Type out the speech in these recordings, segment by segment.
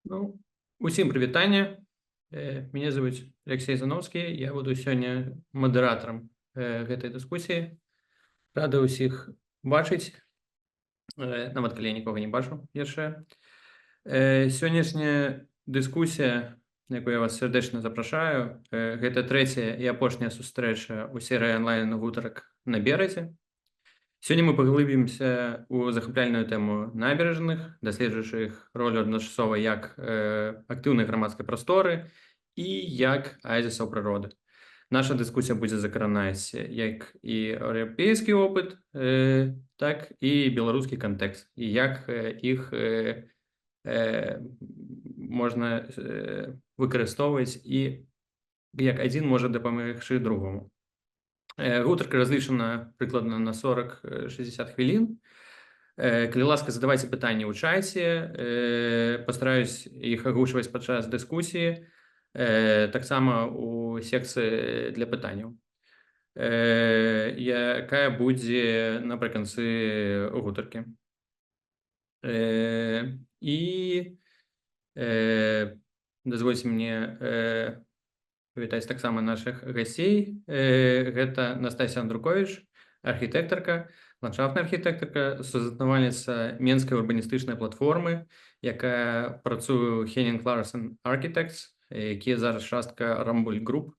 Ну, усім прывітанне. Мяне зовут Алексей Зановскі. Я буду сёння мадэратарам гэтай дыскусіі. Рады ўсіх бачыць, нават калі я нікога не бачу яшчэ. Сённяшняя дыскусія, на якую я вас сардэчна запрашаю, гэта трэцяя і апошняя сустрэча ў серыі онлайн-гутарак на беразе. Сёння мы паглыбімся ў захапляльную тэму набярэжных, даследжваючы іх ролю адначасова як актыўнай грамадскай прасторы і як аазісаў прыроды. Наша дыскусія будзе закранаць як і еўрапейскі опыт, так і беларускі кантэкст, і як іх можна выкарыстоўваць і як адзін можа дапамагчы другому. Гутарка разлічана прыкладна на 40-60 хвілін. Калі ласка, задавайце пытанні ў чаце, пастараюсь іх агучваць падчас дыскусіі, таксама у секцыі для пытанняў, якая будзе напрыканцы гутаркі. І дазвольце мне павітаць таксама нашых гасцей. Гэта Настасья Андрукович, архітэктарка, ландшафтная архітэктарка, сузаснавальніца Менскай урбаністычнай платформы, якая працуе ў Henning Larsen Architects, якія зараз частка Рамбуль Груп.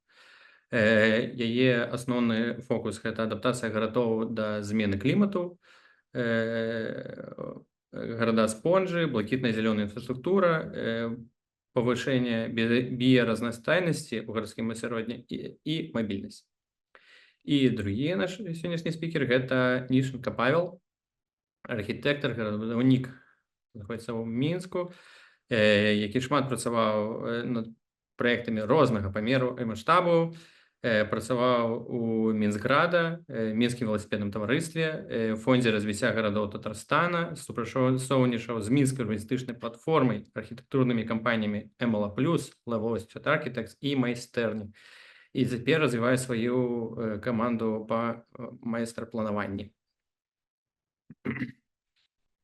Яе асноўны фокус – гэта адаптацыя гарадоў да змены клімату, гарада-спонжы, блакітна-зялёная інфраструктура, павышэнне біяразнастайнасці ў гарадскім асяроддзі і мабільнасць. І другі наш сённяшні спікер – гэта Нішченка Павел, архітэктар, гарадабудаўнік, знаходзіцца ў Мінску, які шмат працаваў над праектамі рознага памеру і маштабу, працаваў у Мінскграда, Мінскім веласіпедным таварыстве, фондзе развіцця гарадоў Татарстана, супрацоўнічаў з Мінскай урбаністычнай платформай, архітэктурнымі кампаніямі MLA+, Level Street Architects і майстэрні. І цяпер развівае сваю каманду па майстар-планаванні.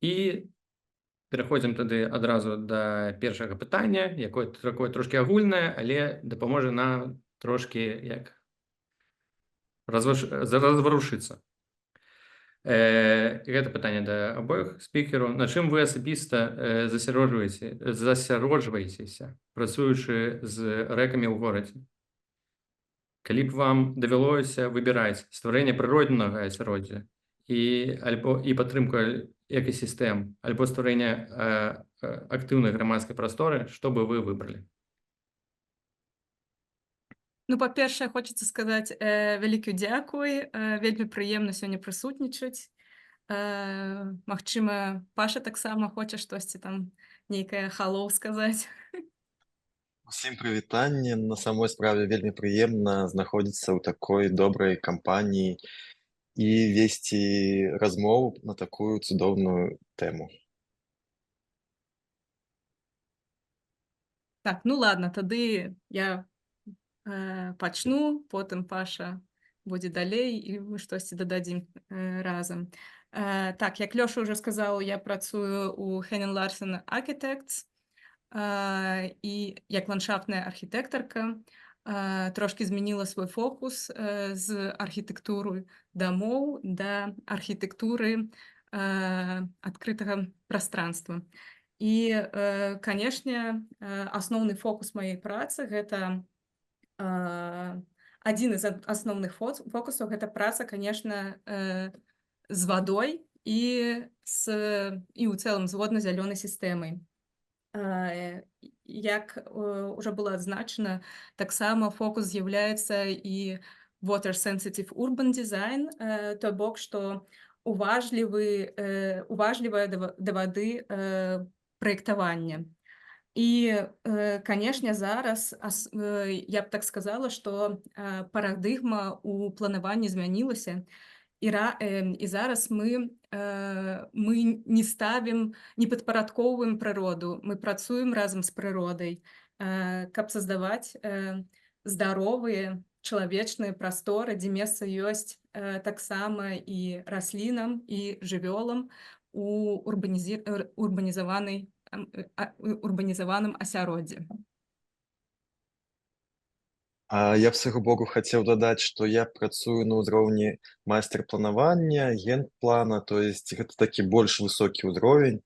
І пераходзім тады адразу да першага пытання, якое трошкі агульнае, але дапаможа нам трошкі як разварушыцца. Гэта пытанне да абоіх спікераў. На чым вы асабіста засяроджваецеся, працуючы з рэкамі ў горадзе? Калі б вам давялося выбіраць стварэнне прыроднага асяроддзя і падтрымку экасістэм, альбо стварэнне актыўнай грамадскай прасторы, што бы вы выбралі? Ну, па-першае, хочацца сказаць вялікі дзякуй. Вельмі прыемна сёння прысутнічаць. Магчыма, Паша таксама хоча штосьці там нейкае «халоў» сказаць. Усім прывітанне. На самой справе вельмі прыемна знаходзіцца ў такой добрай кампаніі і весці размову на такую цудоўную тэму. Так, ну ладно, тады я пачну, потым Паша будзе далей, і мы штосьці дададзім разам. Так, як Лёша ўжо сказаў, я працую ў Henning Larsen Architects, і як ландшафтная архітэктарка трошкі змяніла свой фокус з архітэктуры дамоў да архітэктуры адкрытага прастранства. І, канешне, асноўны фокус маёй працы – гэта адзін з асноўных фокусаў – гэта праца, канешне, з вадой і ў цэлым з водна-зялёнай сістэмай. Як уже было адзначана, таксама фокус з'яўляецца і water sensitive urban design, то бок, што уважлівае да вады праектаванне. І, канешне, зараз я б так сказала, што парадыгма ў планаванні змянілася, і зараз мы не ставім, не падпарадкоўваем прыроду, мы працуем разам з прыродай, каб создаваць здаровыя чалавечныя прасторы, дзе месца ёсць таксама і раслінам, і жывёлам у урбанізаванай урбанізаваным асяроддзі. Я б свайго боку хацеў дадаць, што я працую на ўзроўні майстар-планавання, генплана, то есть гэта такі больш высокі ўзровень.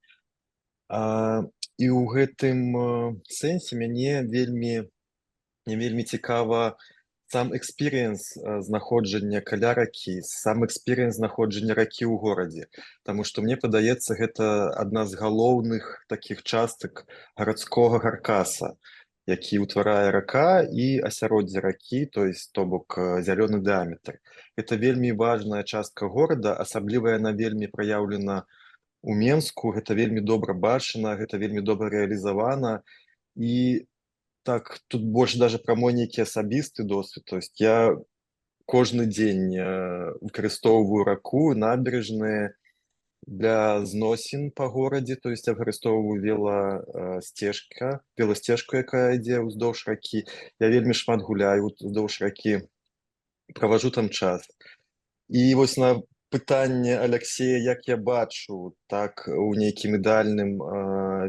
І ў гэтым сэнсе мне вельмі цікава сам экспірыенс знаходжання каля ракі, сам экспірыенс знаходжання ракі ў горадзе. Таму што мне падаецца, гэта адна з галоўных такіх частак гарадскога каркаса, які ўтварае рака і асяроддзе ракі, то есть то бок зялёны дыаметр. Гэта вельмі важная частка горада, асабліва яна вельмі праяўлена у Менску, гэта вельмі добра бачана, гэта вельмі добра рэалізавана. І так, тут больш даже пра мой нейкі асабісты досвед. То есть я кожны дзень выкарыстоўваю раку, набярэжныя для зносін па горадзе, то есть я выкарыстоўваю веласцежку, якая ідзе ўздоўж ракі. Я вельмі шмат гуляю ўздоўж ракі, праважу там час. І вось на пытанне Аляксея, як я бачу так у нейкім ідэальным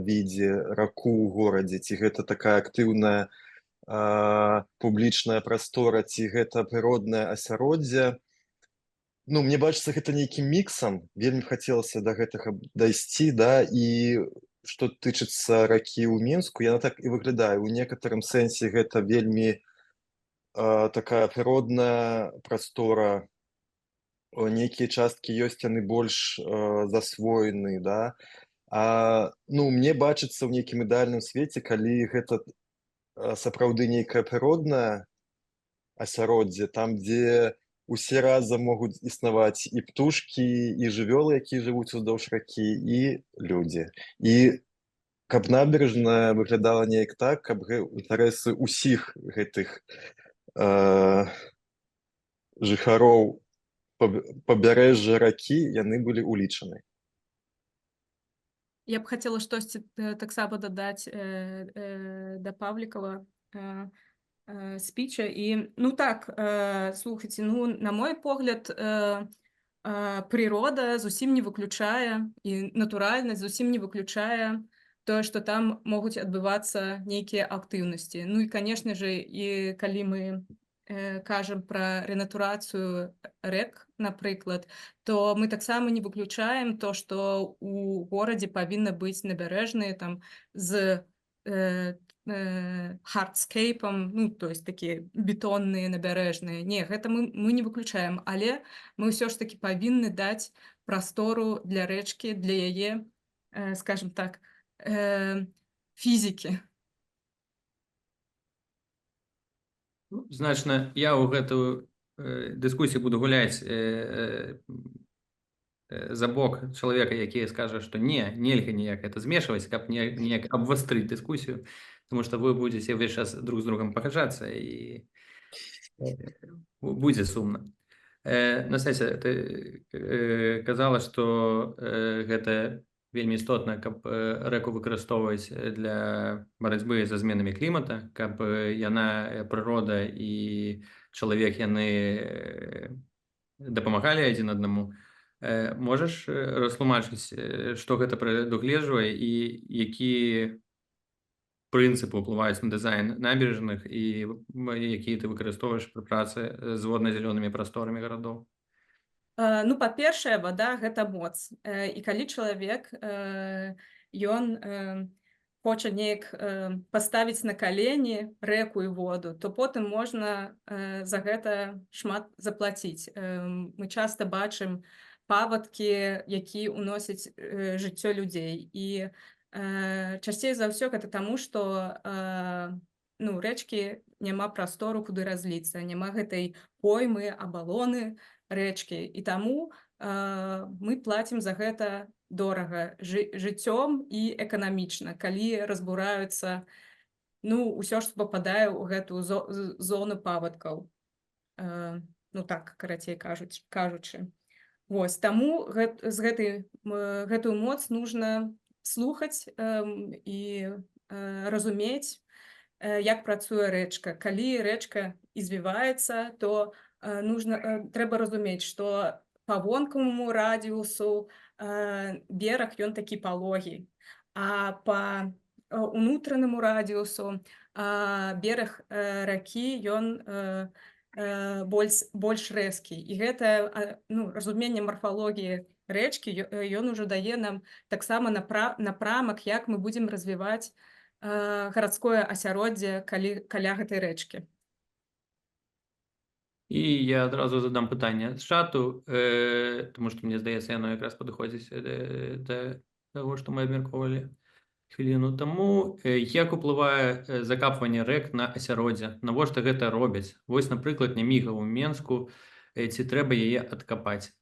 відзе раку ў горадзе, ці гэта такая актыўная публічная прастора, ці гэта прыроднае асяроддзе. Ну, мне бачыцца гэта нейкім міксам, вельмі хацелася да гэтага дайсці, да, і што тычыцца ракі ў Мінску, яна так і выглядае. У некаторым сэнсе гэта вельмі такая прыродная прастора, нейкія часткі ёсць, яны больш засвоены, да. Ну, мне бачыцца ў нейкім ідэальным свеце, калі гэта сапраўды нейкае прыроднае асяроддзе, там, дзе усе разам могуць існаваць і птушкі, і жывёлы, якія жывуць уздоўж ракі, і людзі. І каб набярэжная выглядала неяк так, каб інтарэсы ўсіх гэтых жыхароў пабярэжжа ракі, яны былі ўлічаны. Я б хацела штосьці таксама дадаць да Павлікава спіча. І, ну так, слухайце, ну, на мой погляд, прырода зусім не выключае, і натуральнасць зусім не выключае тое, што там могуць адбывацца нейкія актыўнасці. Ну і, канешне же, і калі мы кажам пра рэнатурацыю рэк, напрыклад, то мы таксама не выключаем то, што ў горадзе павінна быць набярэжныя там з хардскейпам, ну, то есть такія бетонныя набярэжныя. Не, гэта мы не выключаем, але мы ўсё ж такі павінны даць прастору для рэчкі, для яе, скажем так, фізікі. Значна, я ў гэтую дыскусію буду гуляць за бок чалавека, які скажа, што не, нельга ніяк это змешваць, каб неяк абвастрыць дыскусію, тому што вы будзеце ўвесь час друг з другом пагаджацца, і будзе сумна. Настасья, ты казала, што гэта вельмі істотна, каб рэку выкарыстоўваць для барацьбы за зменамі клімата, каб яна, прырода і чалавек, яны дапамагалі адзін аднаму. Можаш растлумачыць, што гэта прадугледжвае і які прынцыпы ўплываюць на дызайн набярэжных і якія ты выкарыстоўваеш пры працы з водна-зялёнымі прасторамі гарадоў? Ну, па-першае, вада — гэта моц. І калі чалавек, ён хоча неяк паставіць на калені рэку і воду, то потым можна за гэта шмат заплаціць. Мы часта бачым паводкі, які ўносяць жыццё людзей. І часцей за ўсё гэта таму, што ну, рэчкі няма прастору, куды разліцца, няма гэтай поймы, абалоны рэчкі. І таму мы плацім за гэта дорага жыццём і эканамічна, калі разбураюцца, ну, ўсё, што пападае ў гэтую зону паводкаў. Ну так, карацей кажучы. Вось, таму гэтую моц нужна слухаць і разумець, як працуе рэчка. Калі рэчка ізвіваецца, то трэба разумець, што па вонкаваму радыусу бераг ён такі палогі. а па унутранаму радыусу бераг ракі ён больш рэзкі. І гэта ну, разуменне марфалогіі рэчкі ён ужо дае нам таксама напрамак, як мы будзем развіваць гарадское асяроддзе каля гэтай рэчкі. І я адразу задам пытанне з чату, тому што мне здаецца, яно якраз падыходзіць да таго, што мы абмяркоўвалі хвіліну таму. Як уплывае закапванне рэк на асяроддзе? Навошта гэта робяць? Вось, напрыклад, Няміга ў Менску, ці трэба яе адкапаць?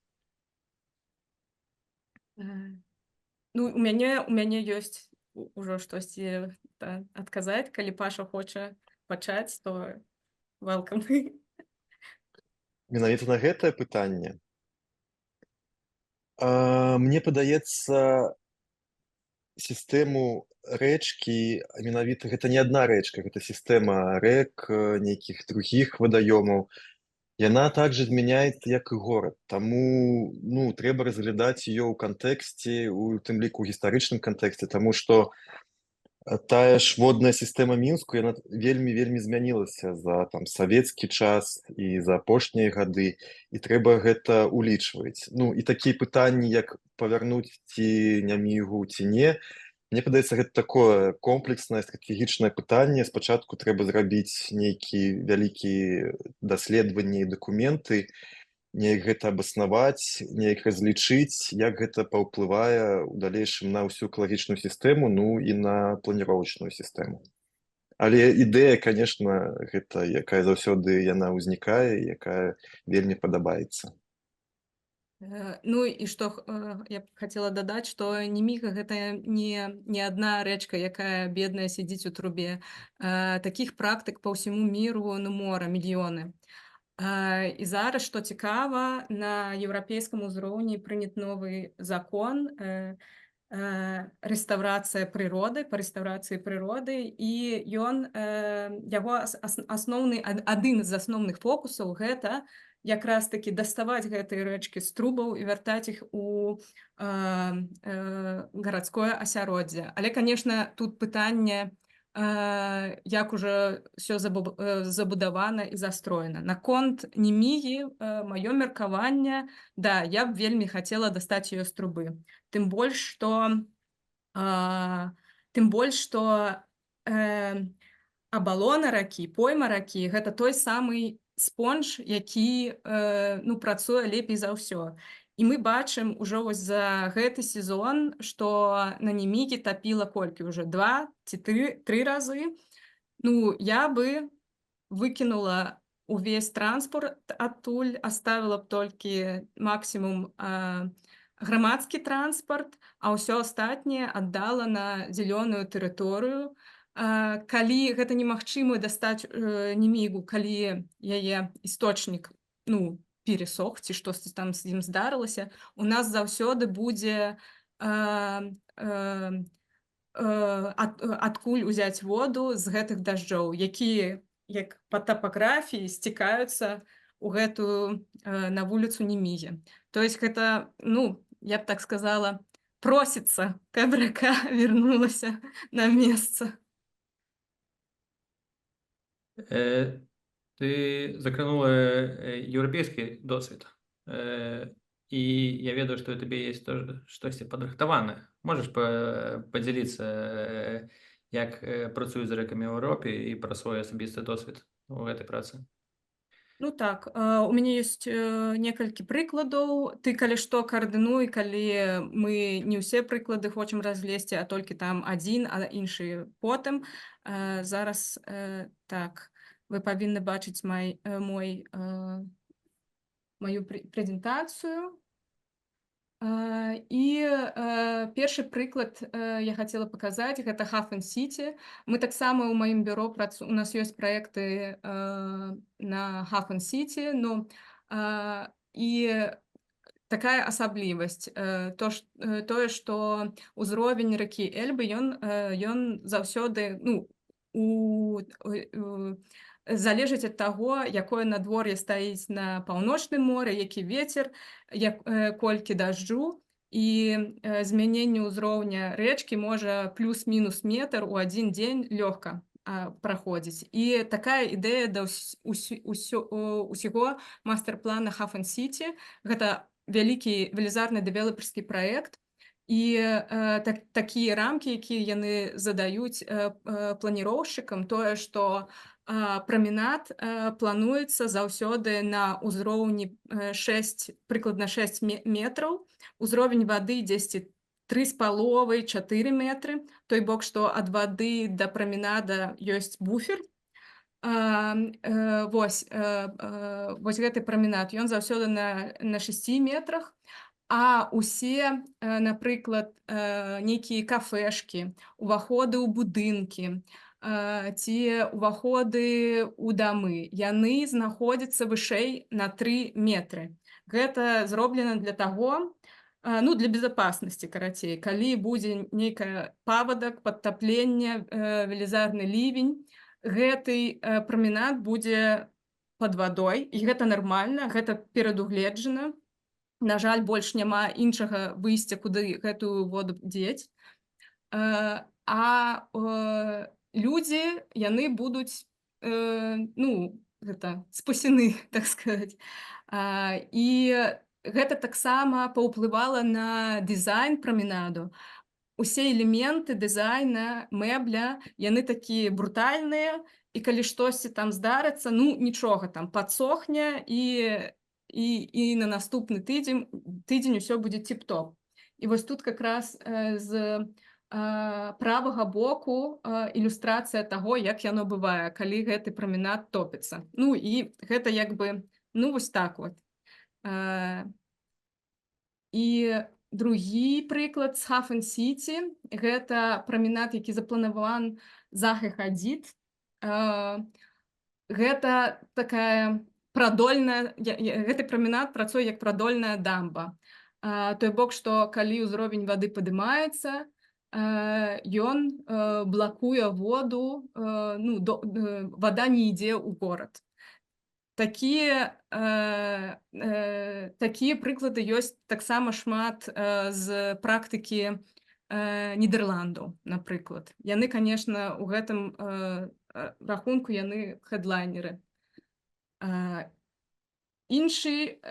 Ну, у мяне ёсць ужо штосьці адказаць. Калі Паша хоча пачаць, то welcome. Менавіта на гэтае пытанне мне падаецца, сістэму рэчкі, менавіта гэта не адна рэчка, гэта сістэма рэк, нейкіх другіх вадаёмаў. Яна так жа змяняецца, як і горад. Таму ну, трэба разглядаць ее ў кантэксце, у тым ліку ў гістарычным кантэксце, таму што тая ж водная сістэма Мінску, яна вельмі змянілася за там савецкі час і за апошнія гады, і трэба гэта ўлічваць. Ну і такія пытанні, як павярнуць ці Нямігу ці не, мне падаецца, гэта такое комплекснае стратэгічнае пытанне. Спачатку трэба зрабіць нейкі вялікі даследаванні і дакументы, неяк гэта абаснаваць, неяк разлічыць, як гэта паўплывае ў далейшым на ўсю экалагічную сістэму, ну і на планіровачную сістэму. Але ідэя, конечно, гэта якая заўсёды яна ўзнікае, якая вельмі падабаецца. Ну і што я б хацела дадаць, што Няміга гэта не адна рэчка, якая бедная сядзіць у трубе. Такіх практык па ўсяму міру ну мора, мільёны. І зараз, што цікава, на еўрапейскім узроўні прынят новы закон рэстаўрацыя прыроды, па рэстаўрацыі прыроды, і ён яго адзін з асноўных фокусаў гэта якраз такі даставаць гэтыя рэчкі з трубаў і вяртаць іх у гарадское асяроддзе. Але, канешне, тут пытанне, як ужо ўсё забудавана і застроена. Наконт Нямігі, маё меркаванне, да, я б вельмі хацела дастаць ёй з трубы. Тым больш, што абалона ракі, пойма ракі гэта той самы спонж, які ну, працуе лепей за ўсё. І мы бачым ужо вось за гэты сезон, што на Нямігі тапіла колькі ўжо 2 ці 3 разы. Ну, я бы выкінула увесь транспорт адтуль, аставіла б толькі максімум грамадскі транспарт, а ўсё астатняе аддала на зялёную тэрыторыю. Калі гэта немагчыма дастаць Нямігу, калі яе істочнік ну, пересох, ці штосьці там з ім здарылася, у нас заўсёды будзе адкуль узяць воду з гэтых дажджоў, якія, як па тапаграфіі, сцікаюцца ў гэтую на вуліцу Нямігі. То есть гэта, ну, я б так сказала, просіцца, каб рака вярнулася на месца. Ты закранула еўрапейскі досвед. І я ведаю, што ў табе ёсць штосьці падрыхтаванае. Можаш падзяліцца, як працуюць з рэкамі ў Еўропе і пра свой асабісты досвед у гэтай працы? Ну так, у мяне ёсць некалькі прыкладаў. Ты, калі што, каардынуй, калі мы не ўсе прыклады хочам разлезці, а толькі там адзін, а іншы потым. Зараз так, вы павінны бачыць маю прэзентацыю. І першы прыклад я хацела паказаць, гэта Hafen City. Мы таксама ў маім бюро у нас ёсць праекты на Hafen City, ну, і такая асаблівасць, тое, што ўзровень ракі Эльбы, ён заўсёды, ну, залежыць ад таго, якое надвор'е стаіць на паўночным моры, які вецер, колькі дажджу. і змяненне ўзроўня рэчкі можа плюс-мінус метр у адзін дзень лёгка праходзіць. І такая ідэя да ўсяго мастер-плана Hafen City. Гэта вялікі велізарны дэвелаперскі праект, і такія рамкі, якія яны задаюць планіроўшчыкам, тое, што праменад плануецца заўсёды на ўзроўні прыкладна 6 метраў, узровень вады дзесьці 3,5–4 метры, той бок, што ад вады да праменада ёсць буфер. Вось гэты праменад, ён заўсёды на 6 метрах, а ўсе, напрыклад, нейкія кафэшкі, уваходы ў будынкі, ці уваходы ў дамы, яны знаходзяцца вышэй на 3 метры. Гэта зроблена для таго, для безопасности, карацей. Калі будзе нейкая павадак, падтаплення, велізарны лівень, гэты праменад будзе пад вадой, і гэта нармальна, гэта перадугледжана. На жаль, больш няма іншага выйсця, куды гэтую воду дзець. Людзі, яны будуць спасены, так сказаць. І гэта таксама паўплывала на дызайн праменаду. Усе элементы дызайна, мэбля, яны такія брутальныя, і калі штосьці там здарыцца, нічога там падсохне, і на наступны тыдзень усё будзе тип-топ. І вось тут как раз з правага боку ілюстрацыя таго, як яно бывае, калі гэты праменад топіцца. І гэта як бы, вось так вот. І другі прыклад з Hafen City, гэта праменад, які запланаван Захе-Хадід. Гэта такая прадольная, гэты праменад працуе як прадольная дамба. Той бок, што калі ўзровень вады падымаецца, ён блакуе воду, вада не ідзе ў горад. Такія прыклады ёсць таксама шмат з практыкі Нідерландаў, напрыклад. Яны, конечно, у гэтым рахунку яны хедлайнеры. Іншы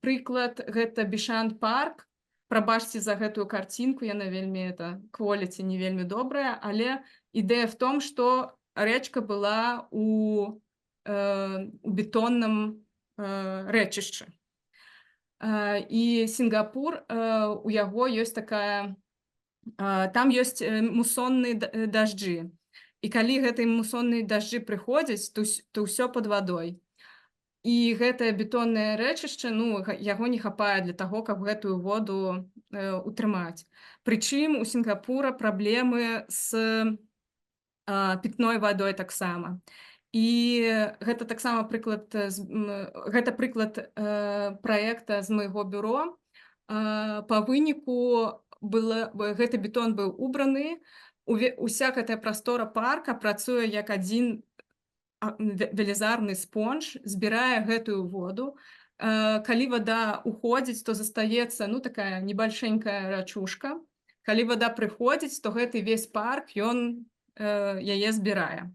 прыклад гэта Бішан парк. Прабачце за гэтую карцінку, яна вельмі кволіці не вельмі добрая, але ідэя в том, што рэчка была у бетонным рэчышчы. І Сінгапур, у яго ёсць такая, там ёсць мусонныя дажджы. І калі гэтыя мусонныя дажджы прыходзяць, то ўсё пад вадой. І гэтае бетоннае рэчышча, яго не хапае для таго, каб гэтую воду утрымаць. Прычым у Сінгапура праблемы з пітной вадой таксама. І гэта таксама прыклад праекта з майго бюро. Па выніку гэты бетон быў убраны, уся гэтая прастора парка працуе як адзін велізарны спонж, збірае гэтую воду. Калі вада уходзіць, то застаецца такая небольшенькая рачушка. Калі вада прыходзіць, то гэты весь парк, ён яе збірае.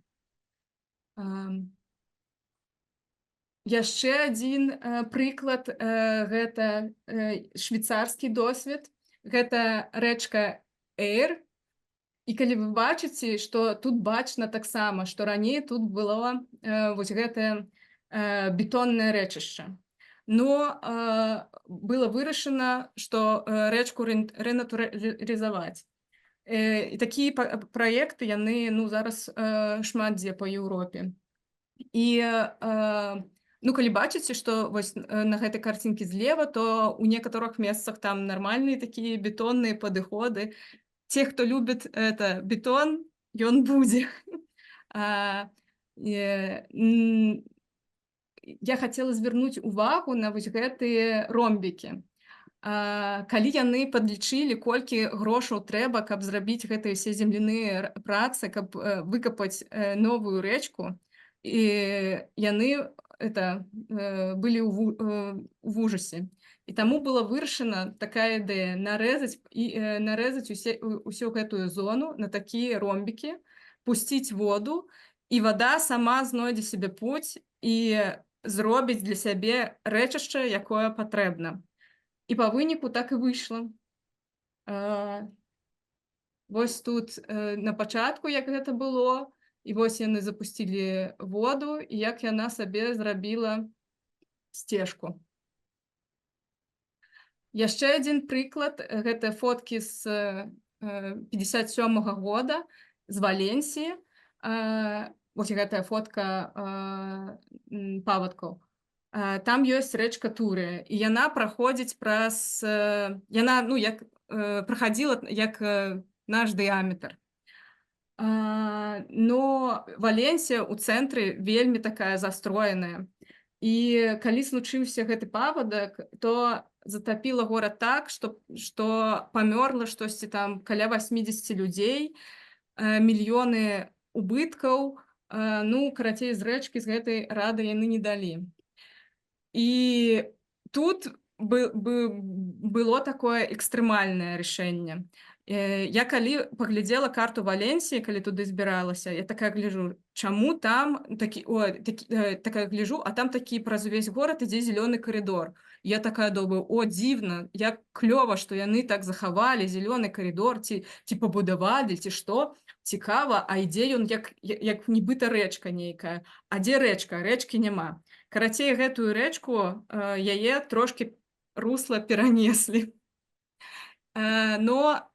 Яшчэ адзін прыклад гэта швейцарскі досвед. Гэта рэчка Эйр. І калі вы бачыце, што тут бачна таксама, што раней тут было вось гэтае бетоннае рэчышча. Но было вырашана, што рэчку рэнатуралізаваць. І такія праекты, яны зараз шмат дзе па Еўропе. І калі бачыце, што вось на гэтай карцінкі злева, то ў некаторых месцах там нармальныя такія бетонныя падыходы. Те, хто любіць бетон, ён будзе. Я хацела звярнуць увагу на вось гэтыя ромбікі. Калі яны падлічылі, колькі грошаў трэба, каб зрабіць гэтыя ўсе земляныя працы, каб выкапаць новую рэчку, і яны былі ў вужасе. І таму была вырашана такая ідэя нарэзаць усю гэтую зону на такія ромбікі, пусціць воду, і вада сама знойдзе сабе путь і зробіць для сябе рэчышча, якое патрэбна. І па выніку так і выйшла. Вось тут на пачатку, як гэта было, і вось яны запусцілі воду, і як яна сабе зрабіла сцежку. Яшчэ адзін прыклад, гэта фоткі з 57-го года з Валенсіі. Вось гэтая фотка паводкаў. Там ёсць рэчка Турыя, і яна праходзіць праз... Яна, праходзіла як наш дыяметр. Но Валенсія ў цэнтры вельмі такая застроеная. І калі случыўся гэты паводак, то затапіла горад так, што памёрла штосьці там каля 80 людзей, мільёны убыткаў, карацей, з рэчкі з гэтай рады яны не далі. І тут было такое экстрэмальнае рашэнне. Я калі паглядзела карту Валенсіі, калі туды збіралася, я такая гляжу, чаму там такая гляжу, а там такі праз увесь горад ідзе зялёны карыдор. Я такая думаю, дзіўна, як клёва, што яны так захавалі зялёны карыдор, ці пабудавалі, ці што. Цікава, а ідзе ён як нібыта рэчка нейкая. А дзе рэчка? Рэчкі няма. Карацей, гэтую рэчку яе трошкі русла перанеслі. Но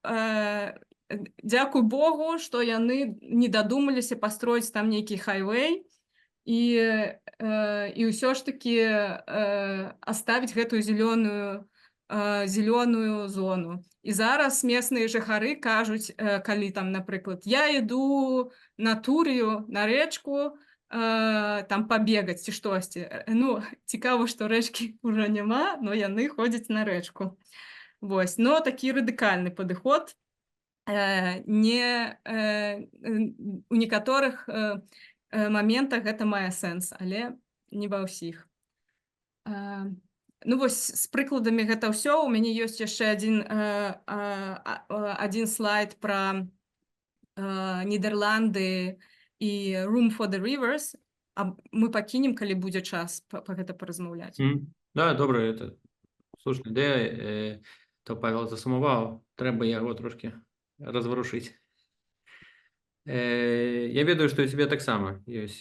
дзякуй Богу, што яны не дадумаліся пастроіць там нейкі хайвей і ўсё ж такі аставіць гэтую зялёную зону. І зараз местныя жыхары кажуць, калі там, напрыклад, я іду на Турію, на рэчку, там пабегаць ці штосьці. Цікава, што рэчкі ўжо няма, но яны ходзяць на рэчку. Вось, но такі радыкальны падыход. У некаторых моментах гэта мае сэнс, але не ва ўсіх. Вось, з прыкладамі гэта ўсё. У мяне ёсць яшчэ адзін слайд пра Нідерланды і Room for the Rivers. Мы пакінем, калі будзе час гэта паразмаўляць. Да, добра, это слушная ідэя. То Павел засумаваў, трэба яго трошкі разварушыць. Я ведаю, што ў цябе таксама ёсць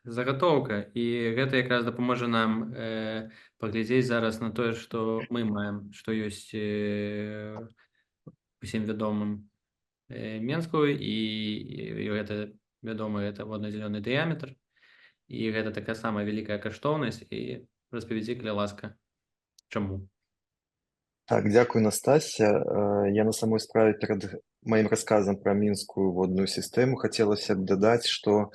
загатоўка, і гэта якраз дапаможа нам паглядзець зараз на тое, што мы маем, што ёсць усім вядомым Менску, і гэта вядома, гэта водна-зялёны дыяметр, і гэта такая самая вялікая каштоўнасць, і распавядзі, каля ласка, чаму? Так, дзякуй, Настасья. Я на самой справе перед моим рассказом про Минскую водную систему хотелось додать, что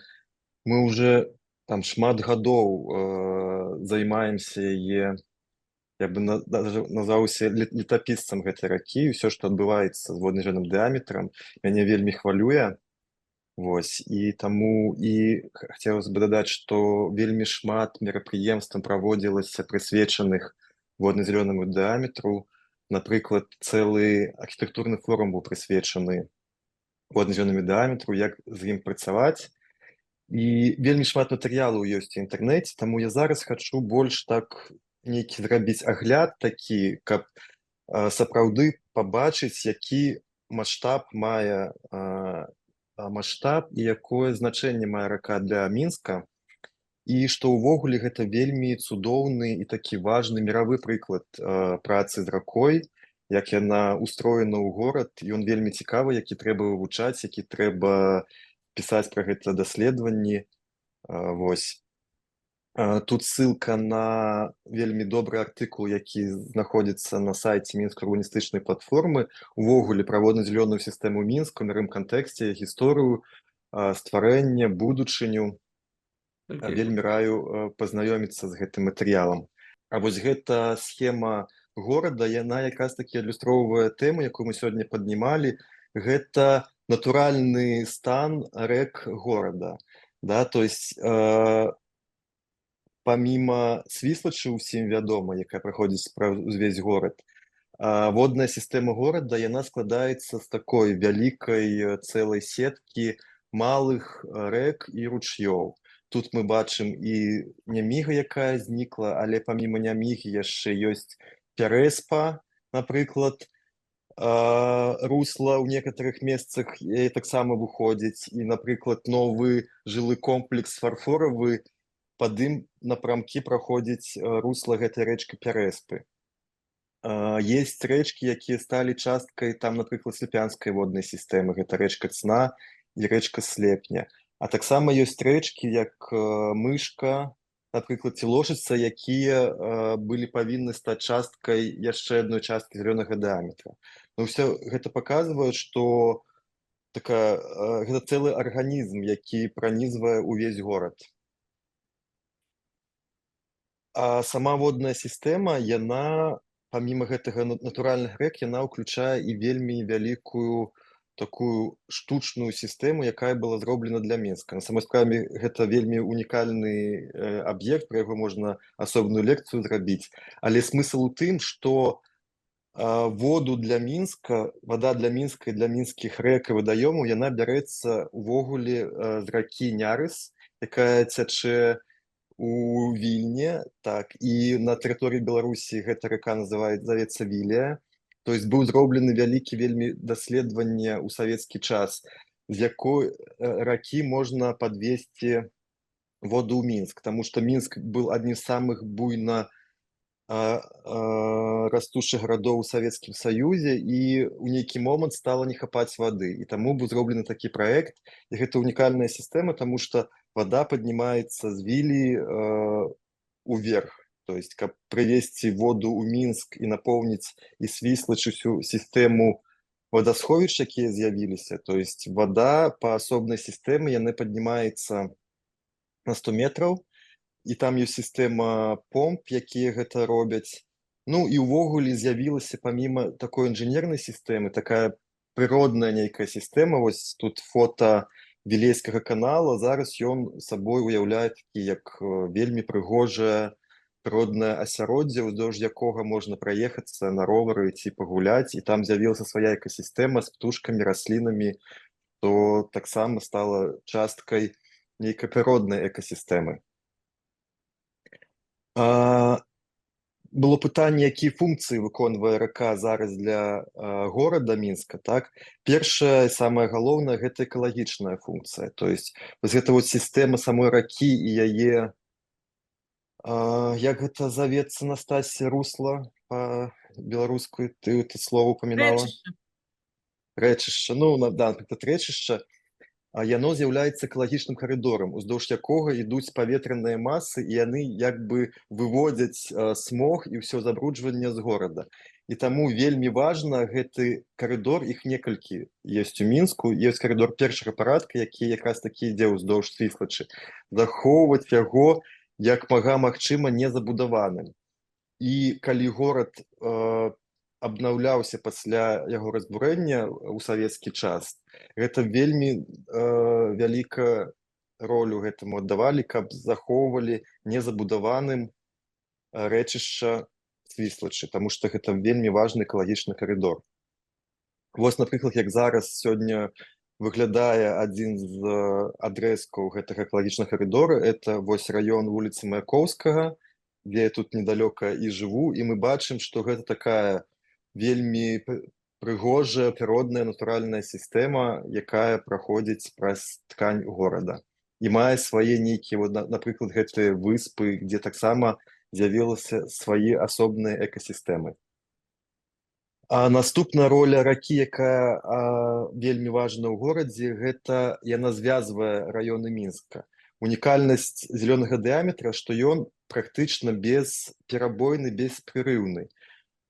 мы уже там шмат гадоў займаемся яе, я бы даже назваўся летапісцам гэтай ракі, ўсё, што адбываецца з водна-зялёным дыяметрам, мяне вельмі хвалюе. Вось, і таму і хацелось бы дадаць, што вельмі шмат мерапрыемстваў праводзілася прысвечаных водна-зялёнаму дыяметру. Напрыклад, цэлы архітэктурны форум быў прысвечаны водна-зялёнаму дыяметру, як з ім працаваць. І вельмі шмат матэрыялаў ёсць у інтэрнэце, таму я зараз хачу больш так нейкі зрабіць агляд такі, каб сапраўды пабачыць, які маштаб мае і якое значэнне мае рака для Мінска. І што ўвогуле гэта вельмі цудоўны і такі важны міравы прыклад працы з ракой, як яна устроена ў горад, ён вельмі цікавы, які трэба вывучаць, які трэба пісаць пра гэта даследаванні. Вось. Тут ссылка на вельмі добры артыкул, які знаходзіцца на сайце Мінскай урбаністычнай платформы, увогуле пра водна-зялёную сістэму Мінска, у мірым кантэксце, гісторыю, стварэння, будучыню. Вельмі раю пазнаёміцца з гэтым матэрыялам. А вось гэта схема горада, яна якраз такі адлюстроўвае тэму, якую мы сёння паднімалі. Гэта натуральны стан рэк горада. Да? То есть паміма Свіслачы ўсім вядома, якая праходзіць праз увесь горад, водная сістэма горада, яна складаецца з такой вялікай цэлай сеткі малых рэк і ручьёў. Тут мы бачым і Няміга, якая знікла, але паміма Нямігі яшчэ ёсць Пярэспа, напрыклад, русла ў некаторых месцах таксама выходзіць, і, напрыклад, новы жылы комплекс фарфоравы, пад ім напрамкі праходзіць русла гэтай рэчкі Пярэспы. Есть рэчкі, якія сталі часткай там, напрыклад, слепянскай воднай сістэмы, гэта рэчка Цна і рэчка Слепня. А таксама ёсць рэчкі, як Мышка, напрыклад, ці Лошыца, якія былі павінны стаць часткай яшчэ адной часткі зялёнага дыаметра. Ну, ўсё гэта паказвае, што гэта цэлы арганізм, які пранізвае ўвесь горад. А сама водная сістэма, яна, паміма гэтага натуральных рэк, яна ўключае і вельмі вялікую такую штучную сістэму, якая была зроблена для Мінска. На самой справе гэта вельмі унікальны аб'ект, пра яго можна асобную лекцыю зрабіць. Але смысл у тым, што воду для Мінска, вада для Мінска і для мінскіх рэк і вадаёмаў, яна бярэцца ўвогуле з ракі Нярыс, якая цячэ у Вільні, так, і на тэрыторыі Беларусі гэта рака завецца Вілія. То есть быў зроблены вялікі вельмі даследаванне ў савецкі час, з якой ракі можна падвесці воду ў Мінск, таму што Мінск быў адным з самых буйна растучых гарадоў у Савецкім Саюзе, і ў нейкі момант стала не хапаць вады. І таму быў зроблены такі праект, і гэта унікальная сістэма, таму што вода паднімаецца з Вілі уверх. То есть, каб прывесці воду ў Мінск і напоўніць і Свіслач усю сістэму вадасховішч, якія з'явіліся, то есть вода па асобнай сістэме, яны паднімаецца на 100 метраў, і там ёсць сістэма помп, якія гэта робяць. Ну і ўвогуле з'явілася паміма такой інжынернай сістэмы, такая прыродная нейкая сістэма. Вось тут фота Вілейскага канала, зараз ён сабой уяўляе такі як вельмі прыгожае прыроднае асяроддзе, уздоўж якога можна праехацца на ровары ці пагуляць, і там з'явілася свая экасістэма з птушкамі, раслінамі, то таксама стала часткай нейкай прыроднай экасістэмы. Было пытанне, якія функцыі выконвае рака зараз для горада Мінска, так? Першая, самая галоўная, гэта экалагічная функцыя. То есть вось гэта вот сістэма самой ракі і яе, як гэта завецца, Настасья, русла па-беларуску, ты это слово упамінала? Рэчышча. Ну, да, напрыклад, рэчышча, яно з'яўляецца экалагічным карыдорам, уздоўж якога ідуць паветраныя масы, і яны як бы выводзяць смог і ўсё забруджванне з горада. І таму вельмі важна гэты карыдор, іх некалькі ёсць у Мінску, ёсць карыдор першага парадка, які якраз такі ідзе ўздоўж Свіслачы, захоўваць яго як мага магчыма незабудаваным. І калі горад абнаўляўся пасля яго разбурэння ў савецкі час, гэта вельмі вялікую ролю гэтаму аддавалі, каб захоўвалі незабудаваным рэчышча Свіслачы, таму што гэта вельмі важны экалагічны карыдор. Вось, напрыклад, як зараз сёння выглядае адзін з адрэзкаў гэтага экалагічнага карыдора, это вось раён вуліцы Маяковскага, дзе я тут недалёка і жыву, і мы бачым, што гэта такая вельмі прыгожая, прыродная, натуральная сістэма, якая праходзіць праз ткань горада. І мае свае нейкія, напрыклад, гэтыя выспы, дзе таксама з'явілася свае асобныя экасістэмы. А наступная роля ракі, якая вельмі важна ў горадзе, гэта яна звязвае раёны Мінска. Унікальнасць зялёнага дыаметра, што ён практычна бесперабойны, беспрерыўны.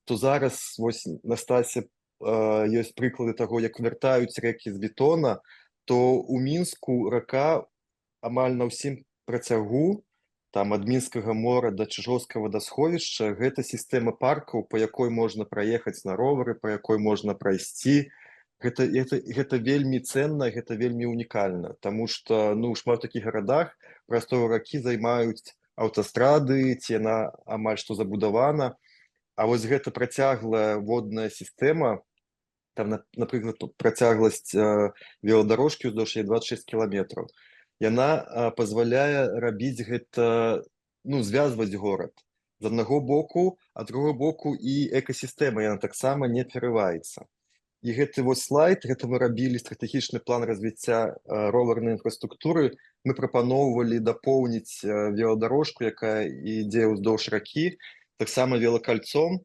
То зараз, вось, Настасья, ёсць прыклады таго, як вяртаюць рэкі з бетона, то ў Мінску рака амаль на ўсім працягу, там ад Мінскага мора да Чыжоўскага вадасховішча, гэта сістэма паркаў, па якой можна праехаць на ровары, па якой можна прайсці. Гэта вельмі ценна, гэта вельмі унікальна, таму што, ну, у шмат такіх гарадах прастору ракі займаюць аўтастрады, ці яна амаль што забудавана. А вось гэта працяглая водная сістэма, там, напрыклад, працягласць веладарожкі ўздоўж яе 26 кіламетраў. Яна пазваляе рабіць гэта, ну, звязваць горад з аднаго боку, а другога боку і экасістэма яна таксама не перарываецца. І гэты вось слайд, гэта мы рабілі стратэгічны план развіцця роварнай інфраструктуры. Мы прапаноўвалі дапоўніць веладарожку, якая ідзе ўздоўж ракі, таксама велакальцом,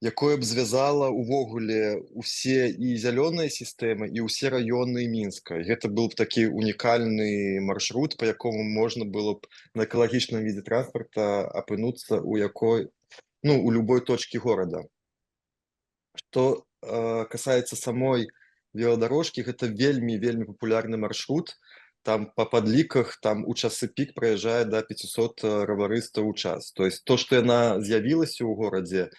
якое б звязала ўвогуле ўсе і зялёныя сістэмы, і ўсе раёны Мінска. Гэта быў б такі унікальны маршрут, па якому можна было б на экалагічным відзе транспарта апынуцца у любой точкі горада. Што касаецца самой веладарожкі, гэта вельмі папулярны маршрут. Там па падліках там у часы пік праязджае да 500 раварыстаў у час. То есть то, што яна з'явілася ў горадзе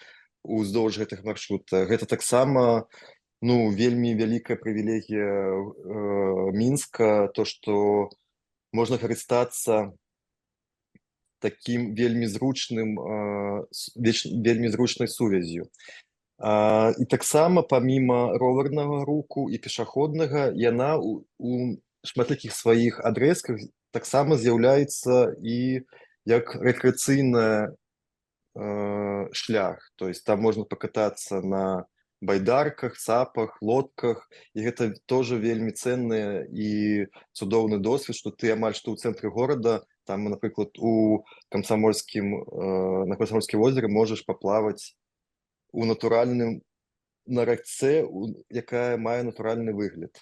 уздоўж гэтых маршрута, гэта таксама, ну, вельмі вялікая прывілегія Мінска, то, што можна карыстацца такім вельмі зручнай сувяззю. І таксама паміма роварнага руху і пешаходнага, яна у шматлікіх сваіх адрэзках таксама з'яўляецца і як рэкрэацыйны шлях. То есть там можна пакатацца на байдарках, сапах, лодках, і гэта тоже вельмі ценны і цудоўны досвед, што ты амаль што ў цэнтры горада, там, напрыклад, на Камсамольскім возеры можаш паплаваць на рацэ, якая мае натуральны выгляд.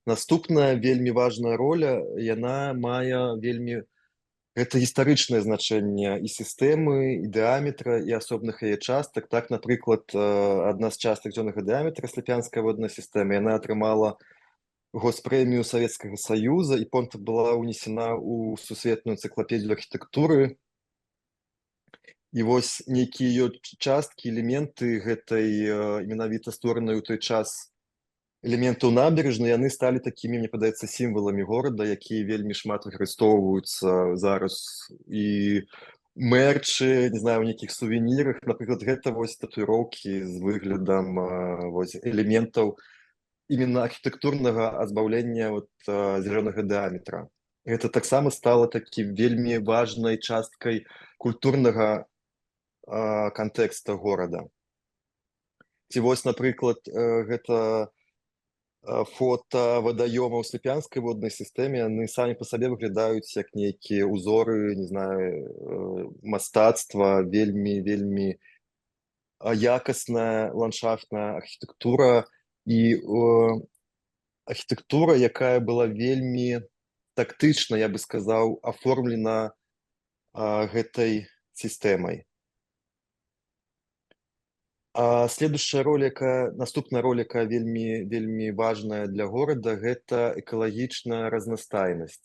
Наступная вельмі важная роля, яна мае гэта гістарычнае значэнне і сістэмы, і дыаметра, і асобных яе частак. Так, напрыклад, адна з частак зённага дыаметра, Слапянская водная сістэма, яна атрымала госпрэмію Савецкага Саюза і потым была ўнесена ў сусветную энцыклапедыю архітэктуры. І вось нейкія ее часткі, элементы гэтай менавіта створанай у той час элементаў набярэжнай, яны сталі такімі, мне падаецца, сімваламі горада, якія вельмі шмат выкарыстоўваюцца зараз і мэрчы, не знаю, у нейкіх сувенірах. Напрыклад, гэта вось татуіроўкі з выглядам элементаў именно архітэктурнага азбаўлення зялёнага дыаметра. Гэта таксама стала такім вельмі важнай часткай культурнага кантэкста горада. Ці вось, напрыклад, гэта фота вадаёма ў Слапянскай воднай сістэме, яны самі па сабе выглядаюць як нейкія ўзоры, не знаю, мастацтва, вельмі якасная ландшафтная архітэктура і архітэктура, якая была вельмі тактычна, я бы сказаў, аформлена гэтай сістэмай. Наступная роль, якая вельмі важная для горада, гэта экалагічная разнастайнасць.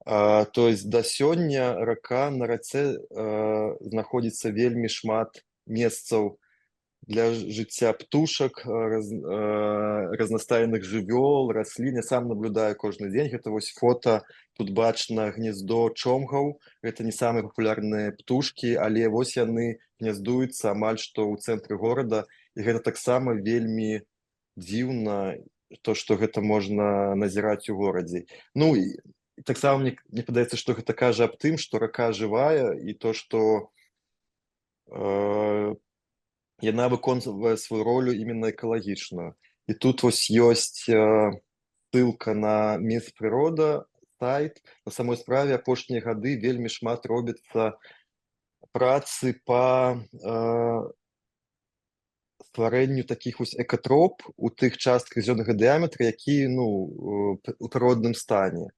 То есть да сёння на рацэ знаходзіцца вельмі шмат месцаў для жыцця птушак, разнастайных жывёл, раслін. Я сам наблюдаю кожны дзень. Гэта вось фота, тут бачна гнездо чомгаў. Гэта не самыя папулярныя птушкі, але вось яны гняздуюцца амаль што ў цэнтры горада. І гэта таксама вельмі дзіўна, то, што гэта можна назіраць у горадзе. Ну, і таксама мне падаецца, што гэта кажа аб тым, што рака жывая, і то, што яна выконвае сваю ролю именно экалагічную. І тут вось ёсць ссылка на Мінскпрырода, сайт. На самой справе апошнія гады вельмі шмат робіцца працы па стварэнню такіх вось экатроп у тых частках зённага дыаметра, якія, у прыродным стане.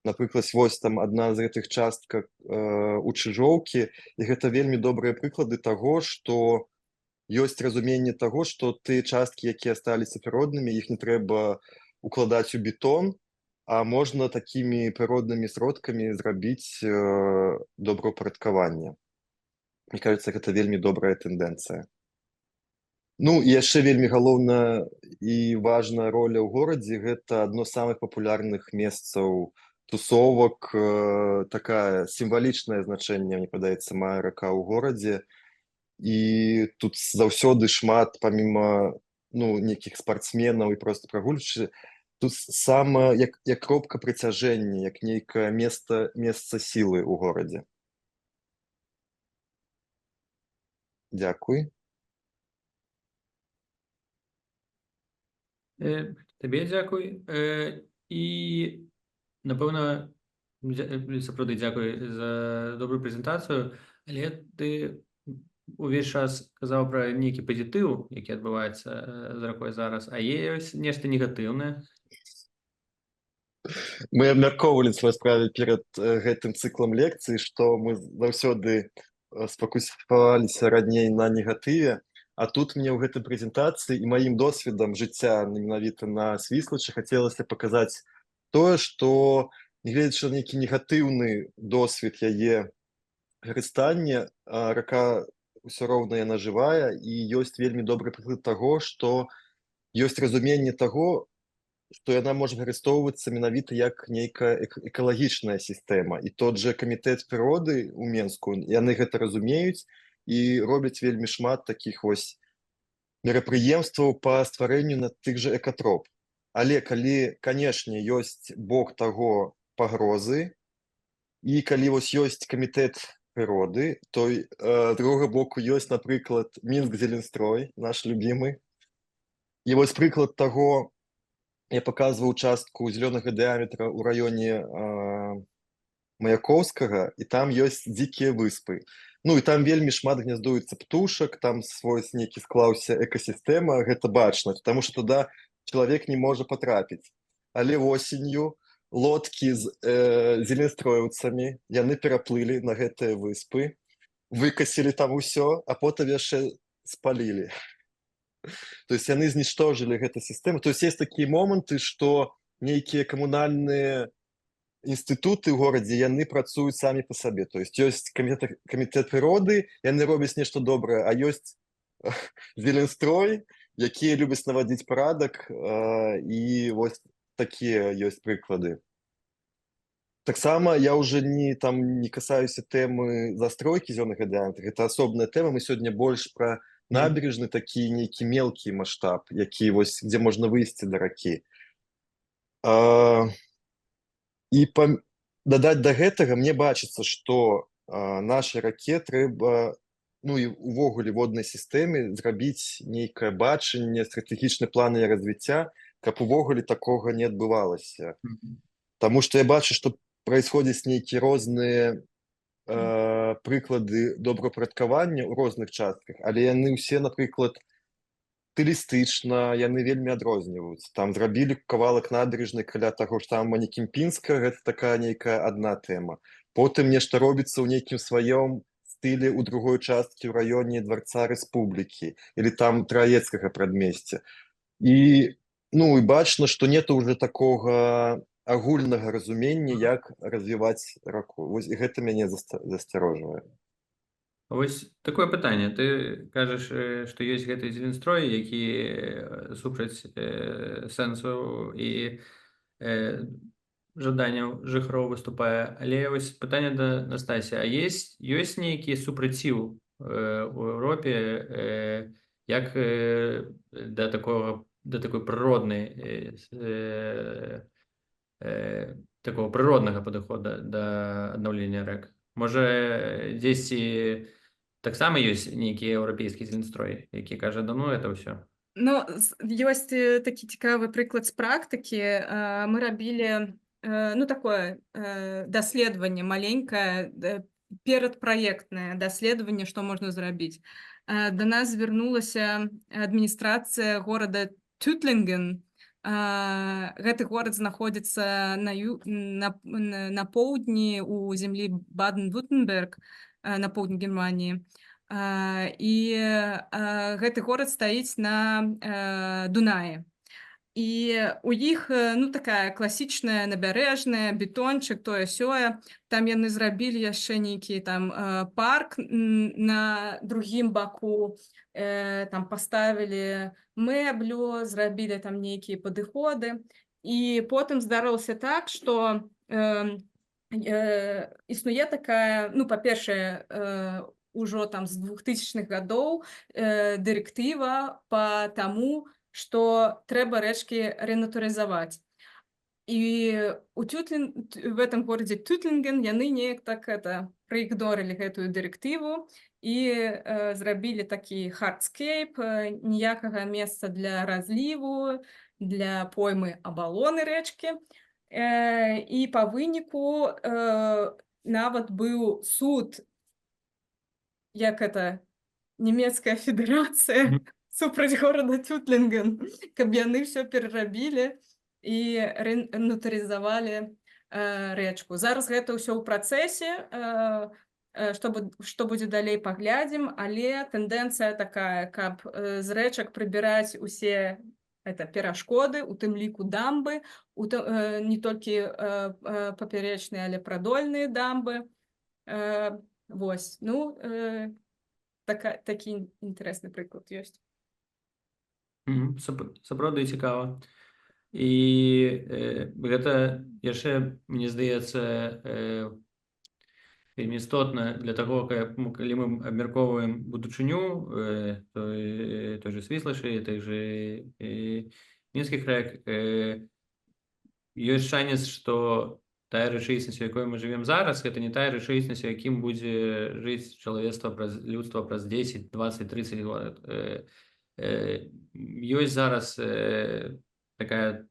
Напрыклад, вось там адна з гэтых частках у Чыжоўкі, і гэта вельмі добрыя прыклады таго, што ёсць разуменне таго, што тыя часткі, якія асталіся прыроднымі, іх не трэба укладаць у бетон, а можна такімі прыроднымі сродкамі зрабіць добраўпарадкаванне. Мне кажется, гэта вельмі добрая тэндэнцыя. Ну, і яшчэ вельмі галоўная і важная роля ў горадзе. Гэта адно з самых папулярных месцаў тусовак, такая сімвалічнае значэнне, мне падаецца, мае рака ў горадзе. І тут заўсёды шмат, паміма нейкіх спартсменаў і проста прагульчы, тут сама як кропка прыцяжэння, як нейкае месца сілы ў горадзе. Дзякуй. Табе дзякуй. І, напэўна, сапраўды дзякуй за добрую прэзентацыю, але ты увесь час казаў пра нейкі пазітыў, які адбываецца з ракой зараз, а ёсць нешта негатыўнае. Мы абмяркоўвалі на сваёй справе перад гэтым цыклам лекцый, што мы заўсёды сфокусаваліся раней на негатыве, а тут мне ў гэтай прэзентацыі і маім досведам жыцця менавіта на Свіслачы хацелася паказаць тое, што нягледзячы на нейкі негатыўны досвед яе карыстання, рака ўсё роўна яна жывая, і ёсць вельмі добры прыклад таго, што ёсць разуменне таго, што яна можа выкарыстоўвацца менавіта як нейкая экалагічная сістэма. І тот жа камітэт прыроды ў Менску, яны гэта разумеюць і робяць вельмі шмат такіх вось мерапрыемстваў па стварэнню на тых жа экатроп. Але калі, канешне, ёсць бок таго пагрозы, і калі вось ёсць камітэт прыроды, то з другога боку ёсць, напрыклад, Мінск-Зеленстрой, наш любімы. І вось прыклад таго, я паказваў участку зялёнага дыяметра ў раёне Маяковскага, і там ёсць дзікія выспы. І там вельмі шмат гняздуецца птушак, там свой нейкі склаўся экасістэма, гэта бачна, таму што туды чалавек не можа патрапіць. Але восенню лодкі з зеленстроеўцамі, яны пераплылі на гэтыя выспы, выкасілі там усё, а потым яшчэ спалілі. То есть яны знішторжылі гэту сістэму. То есть такія моманты, што нейкія камунальныя інстытуты ў горадзе, яны працуюць самі па сабе. То есть ёсць камітэт прыроды, яны робяць нешта добрае, а ёсць Зеленстрой, якія любяць навадзіць парадак, і вось такія ёсць прыклады. Таксама я ўжо не касаюся тэмы застройкі зялёнага дыяметра, гэта асобная тэма, мы сёння больш пра набережны, такі нейкі мелкі маштаб, дзе можна выйсці да ракі. І дадаць да гэтага, мне бачыцца, што нашай раке трэба, і увогуле воднай сістэме зрабіць нейкае бачанне, стратэгічны план яе развіцця, каб увогуле такога не адбывалася. Таму што я бачу, што праисходзяць нейкія розныя прыклады добраўпарадкавання ў розных частках, але яны ўсе, напрыклад, стылістычна, яны вельмі адрозніваюцца. Там зрабілі кавалак набережнай каля таго ж там Манекін-Пінска, гэта такая нейкая адна тэма. Потым нешта робіцца ў нейкім сваём стылі ў другой часткі ў раёне Дварца Рэспублікі или там Траецкага прадмесця. І бачна, што нету ўжо такога агульнага разумення, як развіваць раку. Вось і гэта мяне засцярожвае. Вось такое пытанне. Ты кажаш, што ёсць гэты Зеленстрой, які супраць сэнсу і жаданняў жыхароў выступае. Але вось пытанне да Настасі. А ёсць нейкі супраціў у Еўропе, як да такой прыроднай такого прыроднага падыхода да аднаўлення рэк? Можа, дзесьці таксама ёсць нейкі еўрапейскі Зеленстрой, які кажа, это ўсё? Ёсць такі цікавы прыклад з практыкі. Мы рабілі такое даследаванне маленькае, перадпраектнае даследаванне, што можна зрабіць. Да нас звярнулася адміністрацыя горада Тютлінген. Гэты горад знаходзіцца на поўдні у зямлі Баден-Вюртэмберг, на поўдні Германіі. І гэты горад стаіць на Дунаі. І у іх ну такая класічная набярэжная, бетончык, тое сёе. Там яны зрабілі яшчэ нейкі там парк на другім баку, там паставілі мэблю, зрабілі там нейкія падыходы. І потым здарылася так, што існуе такая, ну, па-першае, ужо там з 2000-х гадоў дырэктыва па таму, што трэба рэчкі рэнатурызаваць. І в этом горадзе Тютлінген яны неяк так праігнорылі гэтую дырэктыву і зрабілі такі хардскейп, ніякага месца для разліву, для поймы абалоны рэчкі. І па выніку нават быў суд, як нямецкая федэрацыя супраць горада Тютлінген, каб яны ўсё перарабілі і рэнатурызавалі рэчку. Зараз гэта ўсё ў працэсе, што будзе далей, паглядзім, але тэндэнцыя такая, каб з рэчак прыбіраць усе перашкоды, у тым ліку дамбы, не толькі папяречныя, але прадольныя дамбы. Вось, ну, такі інтарэсны прыклад ёсць. Сапраўды цікава. І гэта яшчэ, мне здаецца, вельмі істотна для таго, калі мы абмяркоўваем будучыню той же Свіслачы, той же мінскіх рэк, ёсць шанец, што тая рэчаіснасць, у якой мы жывем зараз, гэта не тая рэчаіснасць, у якім будзе жыць людства праз 10, 20, 30 год. Ёсць зараз такая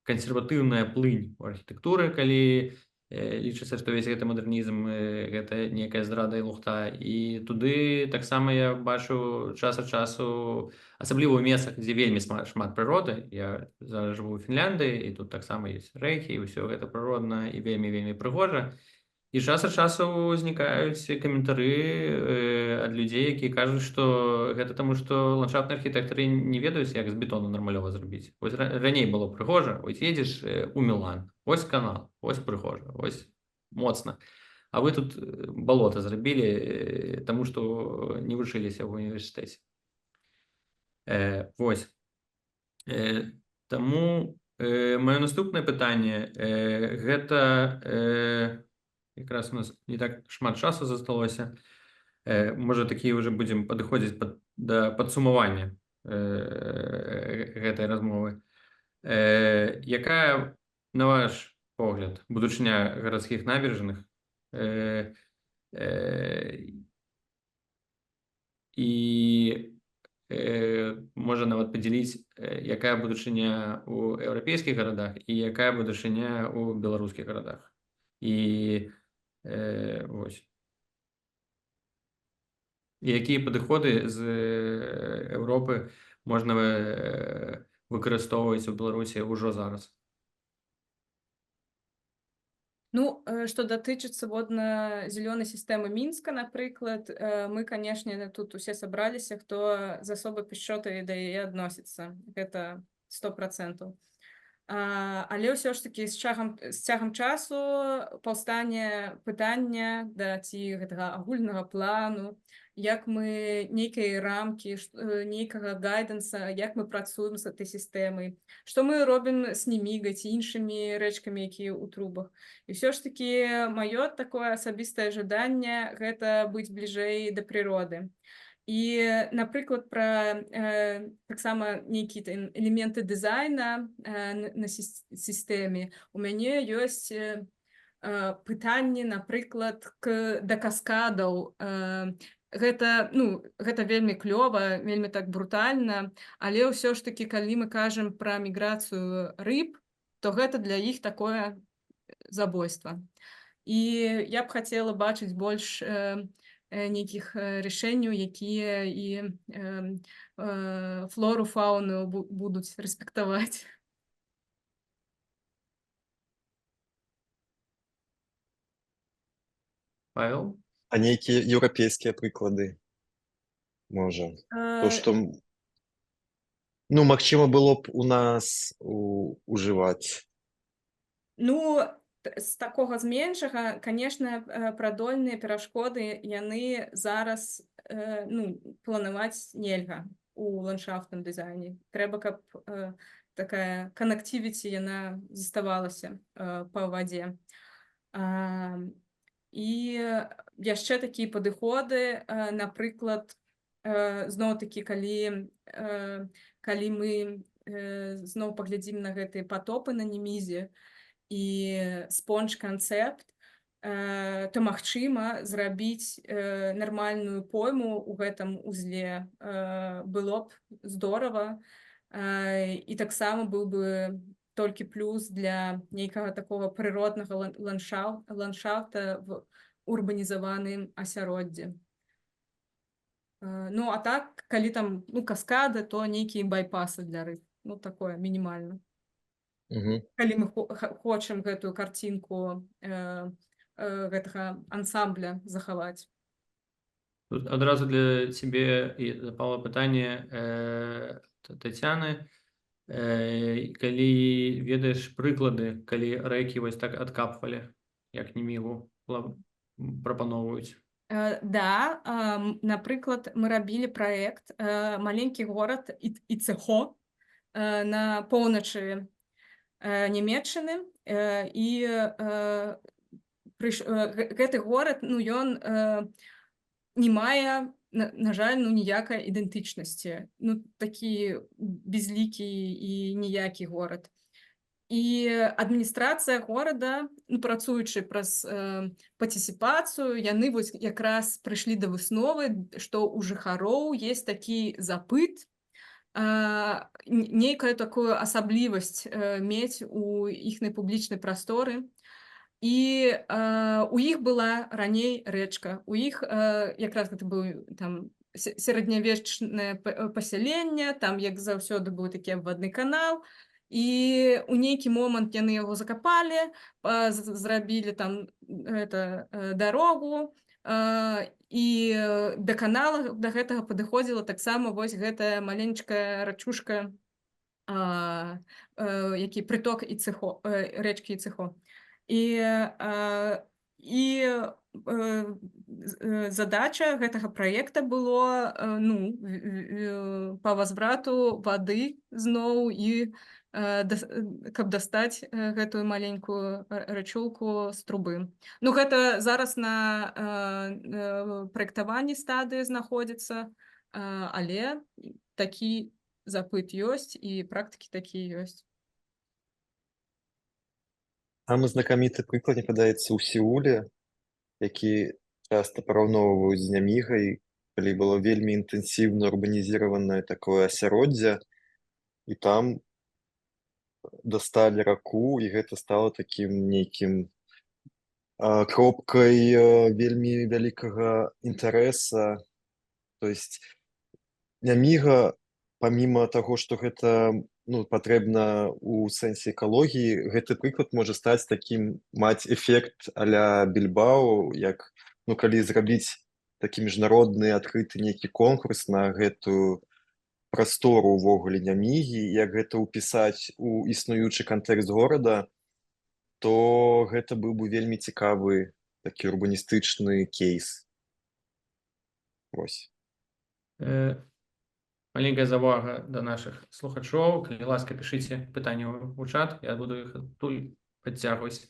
кансерватыўная плынь у архітэктуры, калі лічыцца, што весь гэты мадэрнізм гэта некая здрада і лухта. І туды таксама я бачу час ад часу, асабліва ў месцах, дзе вельмі шмат прыроды. Я зараз жыву ў Фінляндыі, і тут таксама ёсць рэкі, і ўсё гэта прыродна і вельмі прыгожа. І час ад часу ўзнікаюць каментары ад людзей, якія кажуць, што гэта таму, што ландшафтныя архітэктары не ведаюць, як з бетону нармалёва зрабіць. Вось раней было прыгожа, вось едзеш у Мілан, вось канал, вось прыгожа, вось моцна. А вы тут балота зрабілі, таму што не вучыліся ў універсітэце. Вось. Таму маё наступнае пытанне, гэта... Якраз у нас не так шмат часу засталося. Можа, такі ўжо будзем падыходзіць да падсумавання гэтай размовы. Якая, на ваш погляд, будучыня гарадскіх набережных? І можа нават падзяліць, якая будучыня ў еўрапейскіх гарадах і якая будучыня ў беларускіх гарадах? І вось. І якія падыходы з Еўропы можна выкарыстоўваць у Беларусі ўжо зараз? Ну, што датычыцца водна-зялёнай сістэмы Мінска, напрыклад, мы, канешне, тут усе сабраліся, хто з асобай пяшчотай да яе адносіцца. Гэта 100%. Але ўсё ж такі з цягам часу паўстане пытання да ці гэтага агульнага плану, як мы нейкай рамкі, нейкага гайдэнса, як мы працуем з гэтай сістэмай, што мы робім з Немігай ці іншымі рэчкамі, якія ў трубах. І ўсё ж такі маё такое асабістае жаданне гэта быць бліжэй да прыроды. І, напрыклад, пра таксама нейкія элементы дызайна на сістэме. У мяне ёсць пытанні, напрыклад, да каскадаў. Гэта вельмі клёва, вельмі так брутальна, але ўсё ж такі, калі мы кажам пра міграцыю рыб, то гэта для іх такое забойства. І я б хацела бачыць больш нейкіх рашэнняў, якія і флору, фауну будуць рэспектаваць. Павел? А нейкія еўрапейскія прыклады, можа? То, што Ну, магчыма было б у нас ужываць. Ну, з такога з меншага, канешне, прадольныя перашкоды, яны зараз, ну, планаваць нельга у ландшафтным дызайне. Трэба, каб такая канектывіці яна заставалася па вадзе. І яшчэ такія падыходы, напрыклад, зноў-такі, калі мы зноў паглядзім на гэтыя патопы на Немізе і спонж-канцэпт, то магчыма зрабіць нармальную пойму ў гэтым узле было б здорава. І таксама быў бы толькі плюс для нейкага такога прыроднага ландшафта в урбанізаваным асяроддзі. Ну, а так, калі там, ну, каскады, то нейкія байпасы для рыб. Ну, такое мінімальна. Калі мы хочам гэтую карцінку гэтага ансамбля захаваць. Тут адразу для цябе і запала пытанне Тацяны. Калі ведаеш прыклады, калі рэкі вось так адкапвалі, як Немігу прапаноўваюць? Да, напрыклад, мы рабілі праект маленькі горад Іцехо на поўначы Нямецчыны, і гэты горад, ну, ён не мае, на жаль, ну, ніякай ідэнтычнасці. Ну, такі безлікі і ніякі горад. І адміністрацыя горада, ну, працуючы праз парцісіпацыю, яны вось якраз прыйшлі да высновы, што ў жыхароў есть такі запыт, нейкую такую асаблівасць мець у іхнай публічнай прасторы. І у іх была раней рэчка. У іх якраз гэта быў там сярэднявечнае пасяленне, там, як заўсёды, быў такі абвадны канал, і ў нейкі момант яны яго закапалі, зрабілі там дарогу, і да канала да гэтага падыходзіла таксама вось гэтая маленечкая рачушка, які прыток рэчкі Іцехо. І задача гэтага праекта было, ну, па возврату вады зноў і каб дастаць гэтую маленькую рачулку з трубы. Ну, гэта зараз на праектаванні стадыі знаходзіцца, але такі запыт ёсць і практыкі такія ёсць. Самы знакаміты прыклад, мне падаецца, у Сеуле, які часта параўноўваюць з Нямігай, калі было вельмі інтэнсіўна урбанізіраванае такое асяроддзе, і там дасталі раку, і гэта стала такім нейкім кропкай вельмі вялікага інтарэса. То есть Няміга, паміма таго, што гэта, ну, патрэбна ў сэнсе экалогіі, гэты прыклад можа стаць такім, маць эфект а-ля Більбао, як, ну, калі зрабіць такі міжнародны адкрыты нейкі конкурс на гэтую прастору ўвогуле Нямігі, як гэта ўпісаць у існуючы кантэкст горада, то гэта быў бы вельмі цікавы такі урбаністычны кейс. Вось. Маленькая завага да нашых слухачоў. Калі ласка, пішыце пытанні ў чат, я буду іх адтуль падцягваць.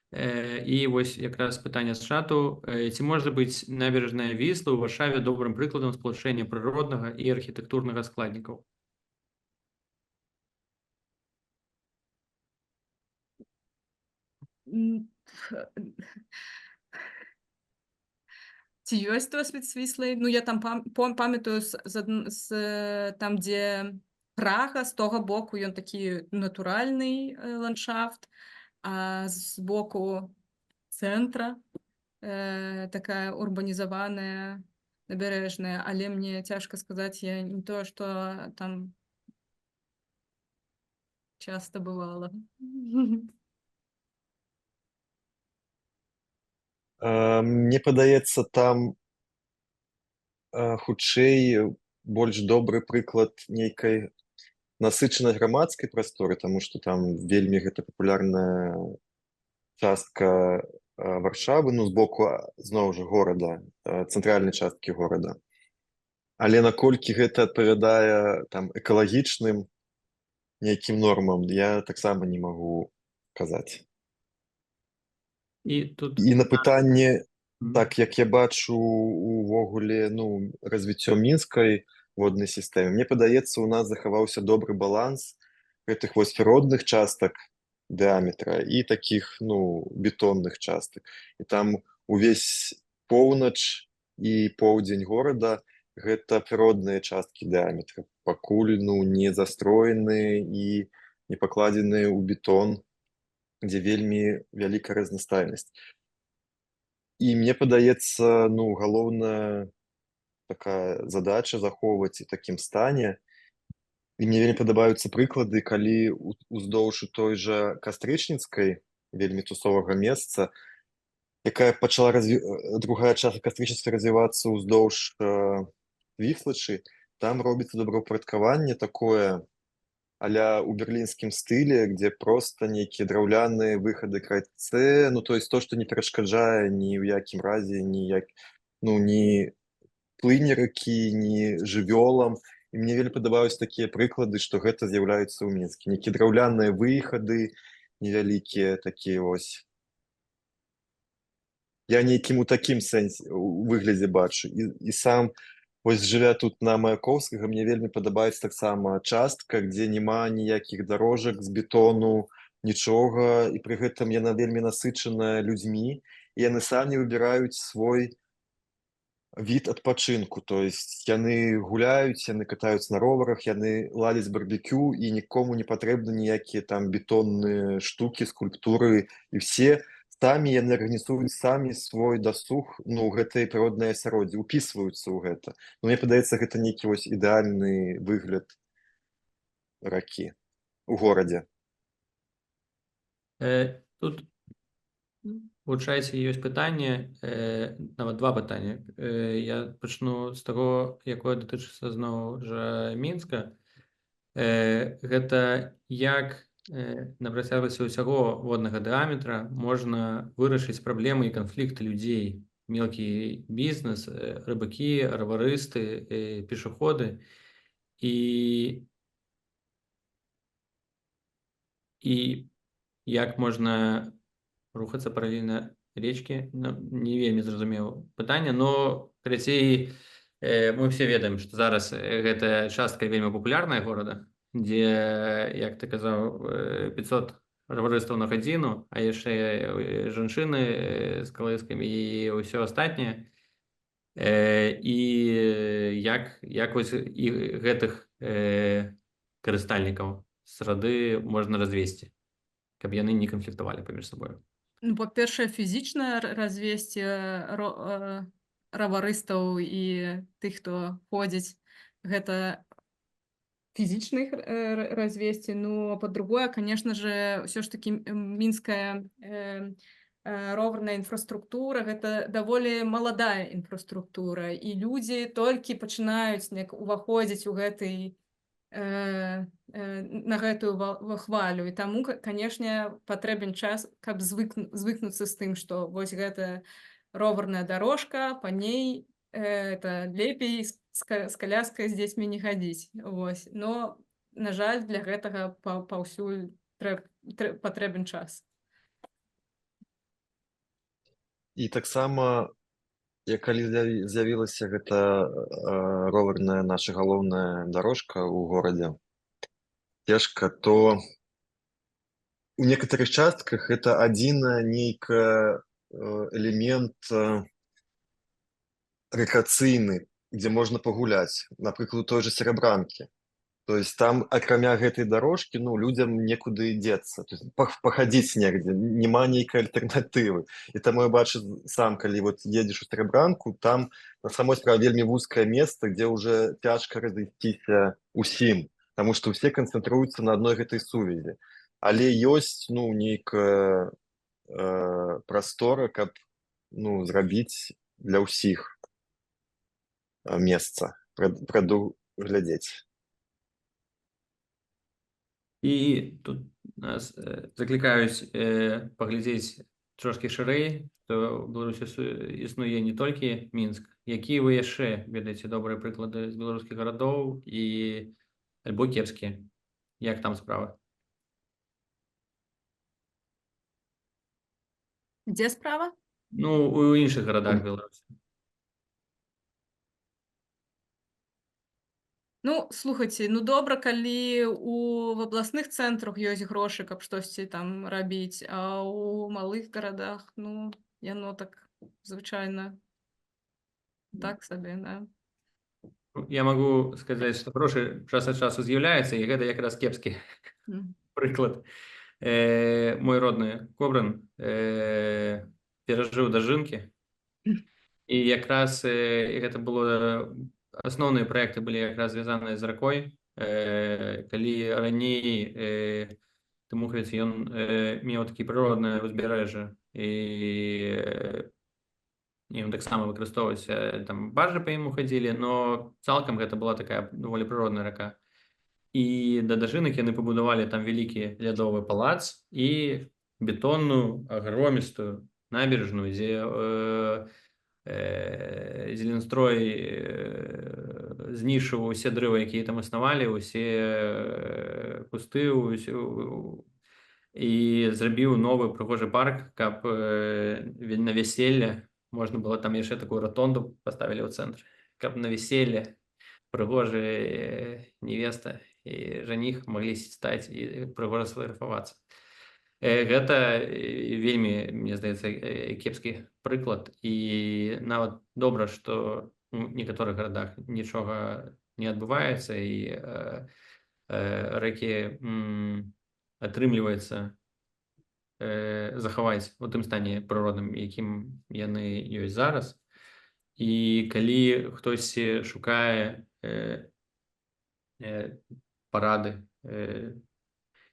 І вось якраз пытанне з чату. Ці можа быць набярэжная Віслы ў Варшаве добрым прыкладам спалучэння прыроднага і архітэктурнага складнікаў? Ці ёсць досвед з Віслай? Ну, я там памятаю там, дзе Прага, з того боку ён такі натуральны ландшафт, а з боку цэнтра такая урбанізаваная, набярэжная, але мне цяжка сказаць, я не тое, што там часта бывала. Мне падаецца, там хутчэй больш добры прыклад нейкай насычанай грамадскай прасторы, таму што там вельмі гэта папулярная частка Варшавы, ну, з боку, зноў жа, горада, цэнтральнай часткі горада. Але наколькі гэта адпавядае там экалагічным нейкім нормам, я таксама не магу казаць. І тут І на пытанне, Мгм. так як я бачу увогуле, ну, развіццё мінскай воднай сістэмы, мне падаецца, у нас захаваўся добры баланс гэтых вось прыродных частак дыаметра і такіх, ну, бетонных частак. І там увесь поўнач і поўдзень горада гэта прыродныя часткі дыаметра, пакуль, ну, не застроены і не пакладзены ў бетон, дзе вельмі вялікая разнастайнасць. І мне падаецца, ну, галоўная такая задача захоўваць у такім стане. І мне вельмі падабаюцца прыклады, калі уздоўж той жа Кастрычніцкай, вельмі тусовага месца, якая пачала другая частка Кастрычніцкай развівацца ўздоўж Віслачы, там робіцца добраўпарадкаванне такое а-ля ў берлінскім стылі, где просто нейкія драўляныя выхады крайцы, ну, то есть то, што не перашкаджае ні ў якім разе ні плыні ракі, ні жывёлам. І мне вельмі падабаюцца такія прыклады, што гэта з'яўляецца ў Мінскі. Нейкія драўляныя выхады, невялікія такія вось. Я нейкім у такім сэнсе, у выглядзе бачу. І сам вось жывя тут на Маяковскага, мне вельмі падабаецца таксама частка, дзе няма ніякіх дарожак з бетону, нічога, і пры гэтым яна вельмі насычаная людзьмі, і яны самі выбіраюць свой від адпачынку. То есть яны гуляюць, яны катаюцца на роварах, яны ладзяць барбекю, і нікому не патрэбны ніякія там бетонныя штукі, скульптуры, і все самі яны арганізуюць самі свой дасуг, ну, гэтае прыроднае асяроддзе, упісваюцца ў гэта. Ну, мне падаецца, гэта нейкі вось ідэальны выгляд ракі у горадзе. Тут вывучаецца ёсць пытанне, нават два пытання. Я пачну з таго, якое датычыцца зноў жа Мінска. Гэта як на працягласці ўсяго воднага дыаметра можна вырашыць праблемы і канфлікты людзей, мелкі бізнес, рыбакі, раварысты, пешаходы. І як можна рухацца паралельна речкі, ну, не вельмі зразумеў пытанне, но карацей, мы все ведаем, што зараз гэтая частка вельмі папулярная горада, дзе, як ты казаў, 500 раварыстаў на гадзіну, а яшчэ жанчыны з калыскамі і ўсё астатняе. І як вось гэтых карыстальнікаў срады можна развесці, каб яны не канфліктавалі паміж сабою? Ну, па-першае, фізічна развесці раварыстаў і тых, хто ходзіць, гэта фізічна іх развесці. Ну, а па-другое, конечно же, ўсё ж такі мінская роварная інфраструктура, гэта даволі маладая інфраструктура, і людзі толькі пачынаюць уваходзіць у гэтай на гэтую хвалю. І таму, канешне, патрэбен час, каб звыкнуцца з тым, што вось гэтая роварная дарожка, па ней это лепей з каляскай з дзецьмі не хадзіць. Вось. Но, на жаль, для гэтага паўсюль патрэбен час. І таксама, калі з'явілася гэта роварная наша галоўная дарожка ў горадзе, сцежка, то у некаторых частках это адзіна нейкая элемент рэкрэацыйны, дзе можна пагуляць, напрыклад, у той же Серабранкі. То есть там, акрамя гэтай дарожкі, ну, людзям некуды дзецца, то есть пахадзіць негдзе, няма нейкай альтэрнатывы. І таму я бачу сам, калі вот едзеш у Серабранку, там на самой справе вельмі вузкае месца, дзе ўжо цяжка разысціся ўсім, таму што ўсе канцэнтруюцца на адной гэтай сувязі. Але ёсць, ну, нейкая прастора, каб, ну, зрабіць для ўсіх месца, глядзець. І тут нас заклікаюць паглядзець трошкі шырэй, што ў Беларусі існуе не толькі Мінск. Якія вы яшчэ ведаеце добрыя прыклады з беларускіх гарадоў і альбо кепскія? Як там справа? Дзе справа? Ну, у іншых гарадах Беларусі. Ну, слухайце, ну добра, калі в абласных цэнтрах ёсць грошы, каб штосьці там рабіць, а ў малых гарадах, ну, яно так звычайна так сабе, да. Я магу сказаць, што грошы час ад часу з'яўляюцца, і гэта якраз кепскі М. прыклад. Мой родны Кобрын перажыў дажынкі, і якраз гэта было асноўныя праекты былі якраз звязаныя з ракой. Калі раней Тымухавец ён меў такі прыроднае ўзбярэжжа, і ён таксама выкарыстоўваўся, там баржы па яму хадзілі, но цалкам гэта была такая даволі прыродная рака. І да дажынак яны пабудавалі там вялікі лядовы палац і бетонную агромістую набережную, дзе Зеленстрой знішчыў усе дрэвы, якія там існавалі, усе кусты, і зрабіў новы прыгожы парк, каб на вяселле можна было там яшчэ такую ратонду паставілі ў цэнтры, каб на вяселле прыгожая невеста і жаніх маглі стаць і прыгожа сфатаграфавацца. Гэта вельмі, мне здаецца, кепскі прыклад, і нават добра, што у некаторых гарадах нічога не адбываецца, і рэкі атрымліваецца захаваць у тым стане прыродным, якім яны ёсць зараз. І калі хтосьці шукае парады,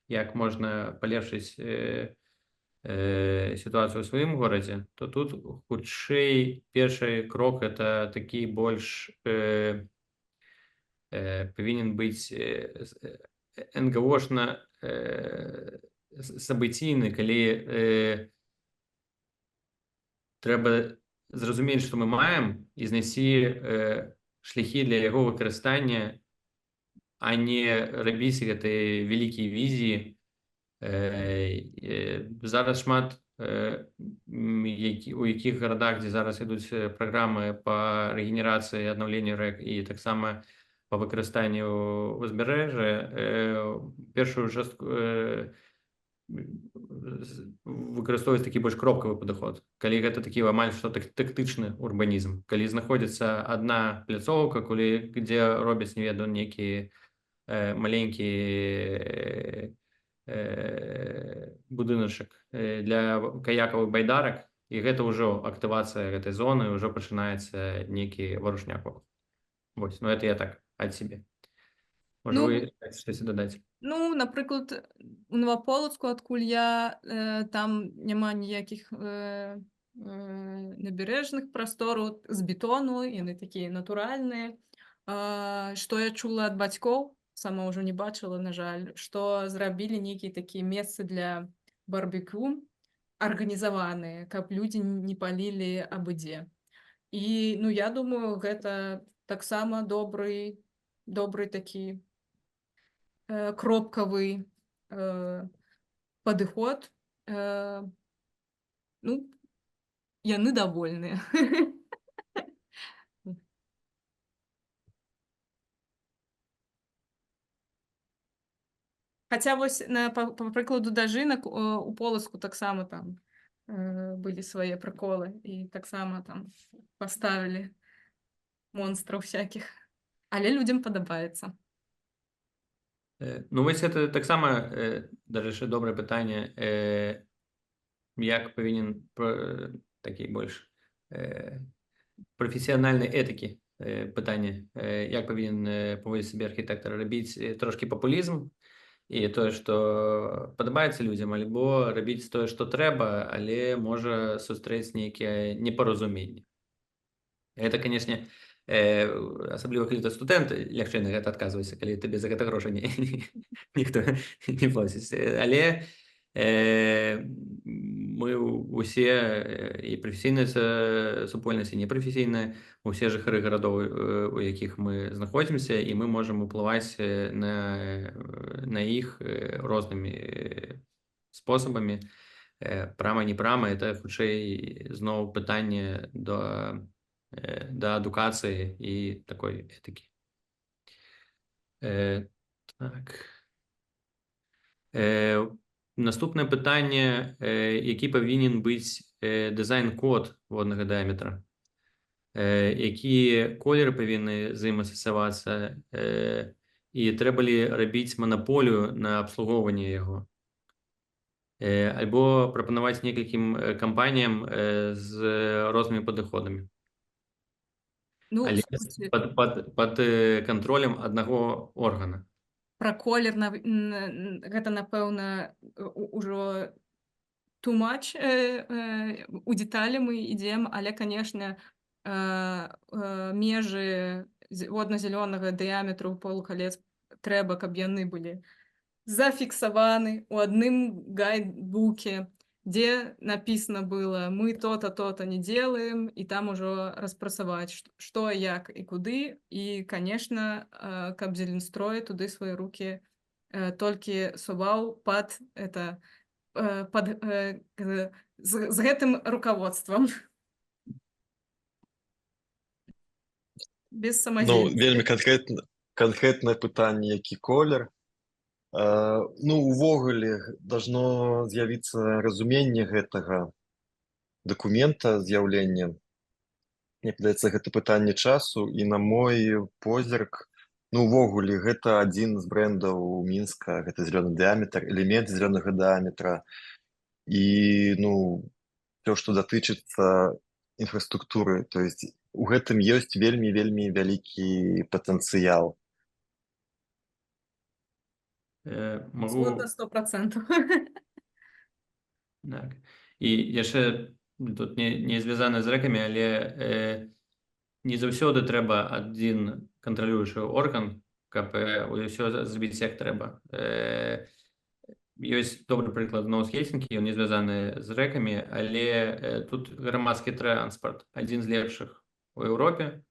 як можна палепшыць сітуацыю ў сваім горадзе, то тут хутчэй першы крок это такі больш павінен быць НГОшна сабыційны, калі трэба зразумець, што мы маем, і знайсці шляхі для яго выкарыстання, а не рабіць гэтай вялікія візіі. Зараз шмат у якіх гарадах, дзе зараз ідуць праграмы па рэгенерацыі, аднаўленню рэк і таксама па выкарыстанню ўзбярэжжа, першую частку выкарыстоўваць такі больш кропкавы падыход. Калі гэта такі амаль што тактычны урбанізм, калі знаходзіцца адна пляцоўка, дзе робяць, не ведаю, нейкі маленькі будыначак для каякавых байдарак, і гэта ўжо актывацыя гэтай зоны, ўжо пачынаецца нейкі варушняк вакол. Вось, ну это я так ад сябе. Можа, вы штосьці дадаць? Ну, напрыклад, у Новаполацку, адкуль я, там няма ніякіх набярэжных прастораў з бетону, яны такія натуральныя. Што я чула ад бацькоў, сама ўжо не бачыла, на жаль, што зрабілі нейкія такія месцы для барбекю арганізаваныя, каб людзі не палілі абы-дзе. І, ну, я думаю, гэта таксама добры такі кропкавы падыход. Ну, яны давольныя. Хаця вось па прыкладу дажынак у Полацку таксама там былі свае прыколы, і таксама там паставілі монстраў всякіх. Але людзям падабаецца. Ну, вось это таксама, дарэчы, добрае пытанне, як павінен такі больш прафесіянальнай этыкі пытанне, як павінен паводзіць сябе архітэктар, рабіць трошкі папулізм, і тое, што падабаецца людзям, альбо рабіць тое, што трэба, але можа сустрэць нейкія непаразуменні. Гэта, канешне, Асабліва калі ты студэнт, лягчэй на гэта адказваецца, калі табе за гэта грошы ніхто не плоціць. Але мы усе і прафесійная супольнасць, і непрафесійная, усе жыхары гарадоў, у якіх мы знаходзімся, і мы можам уплываць на іх рознымі спосабамі. Прама, не прама, это хутчэй зноў пытанне да адукацыі і такой этыкі. Так. Наступнае пытанне, які павінен быць дызайн-код воднага дыаметра? Якія колеры павінны з ім асацыявацца? І трэба ли рабіць манаполію на абслугоўванне яго? Альбо прапанаваць некалькім кампаніям з рознымі падыходамі? Ну, Але слушайте, пад кантролем аднаго органа. про колер гэта, напэўна, ужо too much. У дэталі мы ідзем, але, канешне, межы водна-зялёнага дыяметру полукалец трэба, каб яны былі зафіксаваны ў адным гайдбуке, где написано было «мы то-то, то-то не делаем», и там уже распрацаваць, что, як и куды. И, конечно, каб Зеленстрой туды свои руки толькі суваў под это, з гэтым руководством. Без Ну, самадзейнасці. вельмі канкрэтнае пытанне, які колер. Ну, увогуле должно з'явіцца разуменне гэтага дакумента, з'яўлення. Мне падаецца, гэта пытанне часу, і на мой позірк, ну, увогуле, гэта адзін з брэндаў Мінска, гэта зялёны дыаметр, элемент зялёнага дыаметра. І, ну, все, што датычыцца інфраструктуры, то есть у гэтым ёсць вельмі вялікі патэнцыял. Магу... Згодна 100%. Так. І яшчэ тут не звязана з рэкамі, але не заўсёды трэба адзін кантралюючы орган, каб ўсё зрабіць як трэба. Ёсць добры прыклад Ноус-Хельсінкі, ён не звязаны з рэкамі, але тут грамадскі транспарт адзін з лепшых у Еўропе.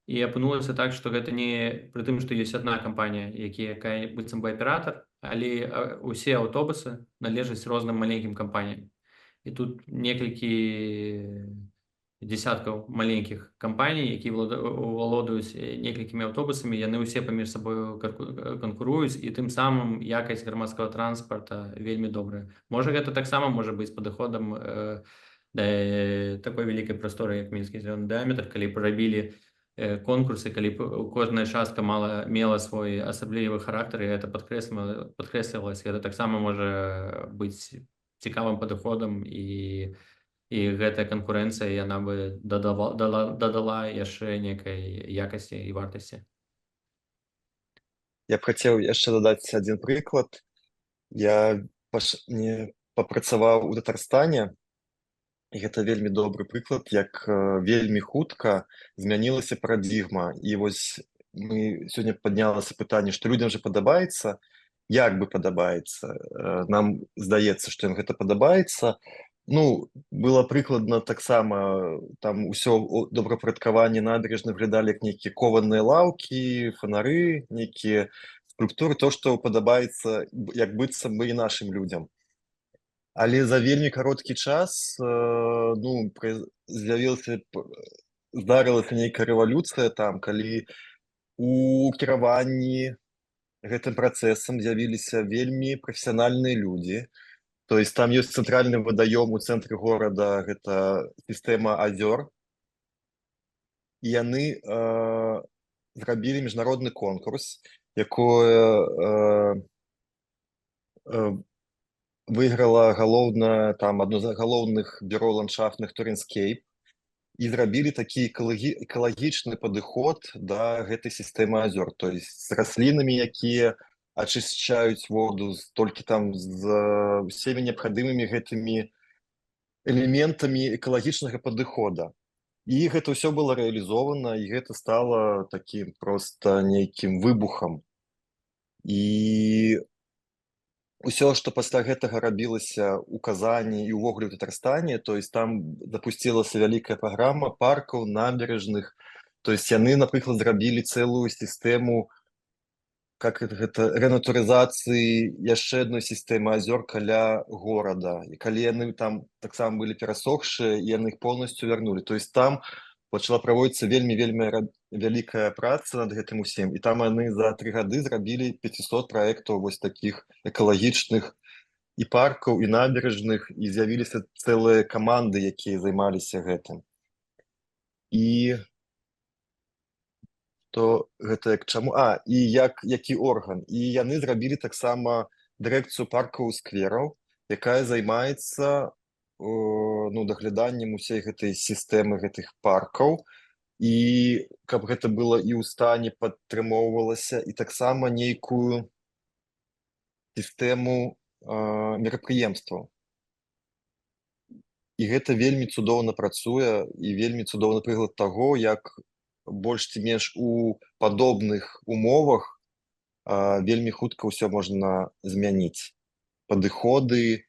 І апынулася так, што гэта не пры тым, што ёсць адна кампанія, якая быццам бы аператар, але усе аўтобусы належаць розным маленькім кампаніям. І тут некалькі десяткаў маленькіх кампаній, які валодаюць некалькімі аўтобусамі, яны ўсе паміж сабою канкуруюць, і тым самым якасць грамадскага транспарта вельмі добрая. Можа, гэта таксама можа быць падыходам да такой вялікай прасторы, як мінскі зялёны дыаметр, калі парабілі конкурсы, калі кожная частка мела свой асаблівы характар, і гэта падкрэслівалася, гэта таксама можа быць цікавым падыходам, і гэтая канкурэнцыя, яна бы дадала яшчэ некай якасці і вартасці. Я б хацеў яшчэ дадаць адзін прыклад. Я папрацаваў у Татарстане, і гэта вельмі добры прыклад, як вельмі хутка змянілася парадзігма. І вось мы сёння паднялася пытанне, што людям же падабаецца, як бы падабаецца. Нам здаецца, што ім гэта падабаецца. Ну, было прыкладна таксама, там усё добрапарадкаванне набярэжных выглядалі як нейкія кованыя лаўкі, фанары, нейкія скульптуры, то, што падабаецца як быццам бы і нашым людям. Але за вельмі кароткі час ну, здарылася нейкая рэвалюцыя там, калі у кіраванні гэтым працэсам з'явіліся вельмі прафесіянальныя людзі. То есть там ёсць цэнтральны вадаём у цэнтры горада, гэта сістэма азёр. І яны зрабілі міжнародны конкурс, якое выйграла галоўна там адно з галоўных бюро ландшафтных Туринскейп, і зрабілі такі экалагічны падыход да гэтай сістэмы азёр, то есть з раслінамі, якія ачышчаюць воду, толькі там з усімі неабходимымі гэтымі элементамі экалагічнага падыхода. І гэта ўсё было рэалізована, і гэта стала такім проста нейкім выбухам. І ўсё, што пасля гэтага рабілася ў Казані і ўвогуле ў Татарстане, то есть там запусцілася вялікая праграма паркаў, набярэжных. То есть яны, напрыклад, зрабілі цэлую сістэму, как гэта, рэнатурызацыі яшчэ адной сістэмы азёр каля горада. І калі яны там таксама былі перасохшыя, яны іх полностью вярнулі. То есть там пачала праводзіцца вельмі вялікая праца над гэтым усім. І там яны за 3 гады зрабілі 500 праектаў вось такіх экалагічных і паркаў, і набярэжных, і з'явіліся цэлыя каманды, якія займаліся гэтым. І то гэта як чаму і які орган. І яны зрабілі таксама дырэкцыю паркаў і сквераў, якая займаецца дагляданнем усей гэтай сістэмы гэтых паркаў, і каб гэта было і ў стане падтрымоўвалася, і таксама нейкую сістэму мерапрыемстваў. І гэта вельмі цудоўна працуе, і вельмі цудоўны прыклад таго, як больш ці менш у падобных умовах вельмі хутка ўсё можна змяніць. Падыходы,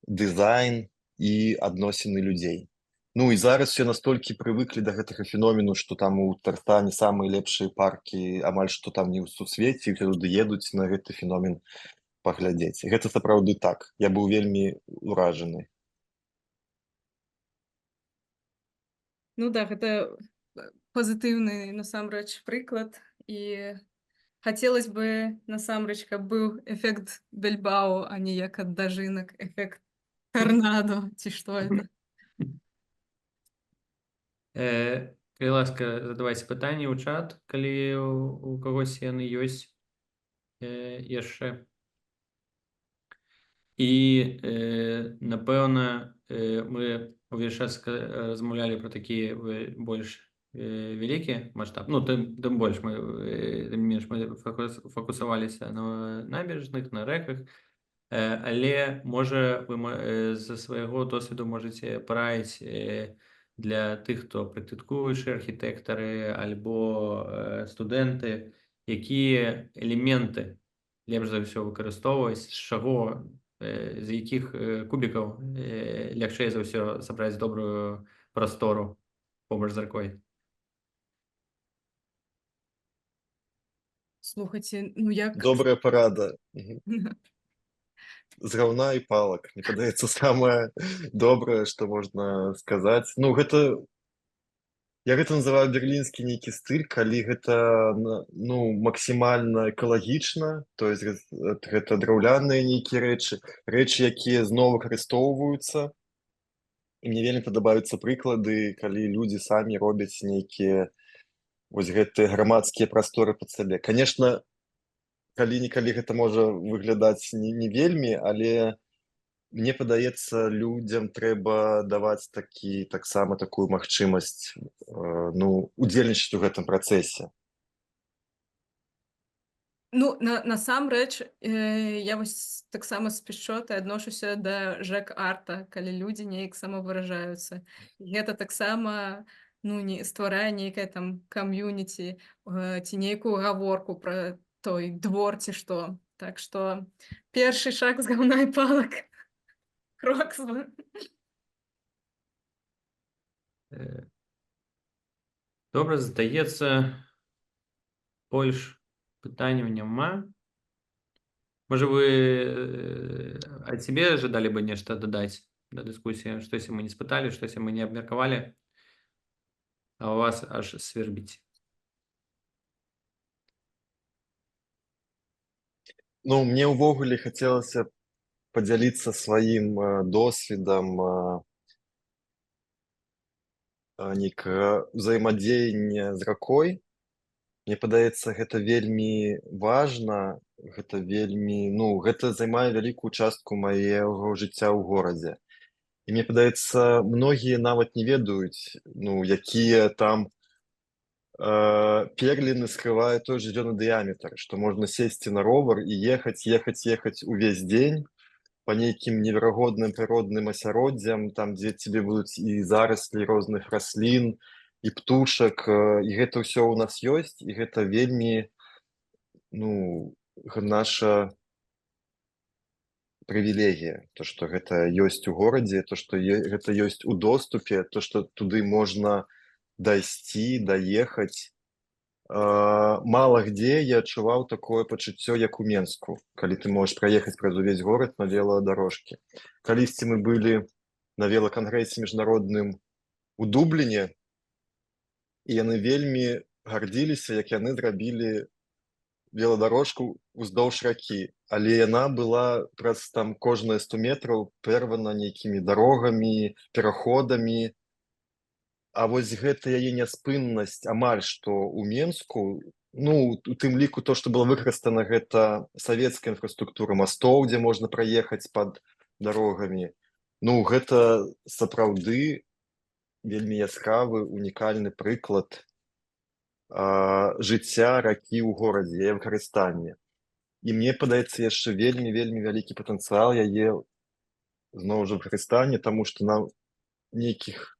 дызайн і адносіны людзей. Ну і зараз все настолькі прывыклі да гэтага феномену, што там у Татарстане самыя лепшыя паркі амаль што там не ў сусвеце, і ўсе туды едуць на гэты феномен паглядзець. Гэта сапраўды так. Я быў вельмі ўражаны. Ну да, гэта пазітыўны насамрэч прыклад, і хацелось бы насамрэч, каб быў эфект Більбао, а не як ад дажынак эфект тарнадо ці што это. Калі ласка, задавайце пытанні ў чат, калі у кагось яны ёсць яшчэ. І напэўна, мы увесь час размаўлялі пра такі больш вялікі маштаб. Ну, тым больш тым менш мы фокусаваліся на набярэжных, на рэках. Але можа вы з-за свайго досведу можаце параіць для тых, хто практыкуючыя архітэктары альбо студэнты, якія элементы лепш за ўсё выкарыстоўваць, з чаго, з якіх кубікаў лягчэй за ўсё сабраць добрую прастору побач з ракой. Слухайце, ну як... Добрая парада. З гаўна і палак. Мне падаецца, самае добрае, што можна сказаць. Ну, гэта... Я гэта называю берлінскі нейкі стыль, калі гэта максімальна экалагічна, то есть гэта драўляныя нейкія рэчы, якія зноў выкарыстоўваюцца. І мне вельмі падабаюцца прыклады, калі людзі самі робяць нейкія вось гэтыя грамадскія прасторы пад сабе. Канешне, калі-нікалі гэта можа выглядаць не вельмі, але мне падаецца, людзям трэба даваць таксама такую магчымасць удзельнічаць у гэтым працэсе. Ну, насамрэч, я вось таксама з пяшчотай адношуся да жэк-арта, калі людзі неяк самавыражаюцца. Гэта таксама не стварае нейкае там кам'юніці ці нейкую гаворку пра той двор ці што. Так што першы шаг з гаўна і палак. Крок. Добра, здаецца, больш пытанняў няма. Можа, вы ад сябе жадалі бы нешта дадаць да дыскусіі? Штосьці мы не спыталі, штосьці мы не абмеркавалі, а у вас аж свербіць. Ну, мне ўвогуле хацелася падзяліцца сваім досведам нейкага ўзаемадзеяння з ракой. Мне падаецца, гэта вельмі важна, гэта займае вялікую частку маего жыцця ў горадзе. І мне падаецца, многія нават не ведаюць, якія там перліны скрывае той жа зялёны дыяметр, што можна сесці на ровар і ехаць увесь дзень па нейкім неверагодным прыродным асяроддзям, там, дзе цябе будуць і зараслі розных раслін, і птушак, і гэта ўсё ў нас ёсць, і гэта вельмі, ну, наша прывілегія, то, што гэта ёсць у горадзе, то, што гэта ёсць у доступе, то, што туды можна дайсці, даехаць. Мала где я адчуваў такое пачуццё, як у Менску, калі ты можаш праехаць праз увесь горад на веладарожкі. Калісьці мы былі на велакангрэсе міжнародным у Дубліне, і яны вельмі гардзіліся, як яны зрабілі веладарожку ўздоўж ракі, але яна была праз там кожныя 100 метраў прэрвана нейкімі дарогамі, пераходамі. А вось гэта яе няспыннасць амаль што ў Менску, ну, у тым ліку то, што было выкарыстана, гэта савецкая інфраструктура мастоў, дзе можна праехаць пад дарогамі. Ну, гэта сапраўды вельмі яскравы, унікальны прыклад жыцця ракі ў горадзе, яе выкарыстання. І мне падаецца яшчэ вельмі вялікі патэнцыял яе зноў жа выкарыстання, таму што на нейкіх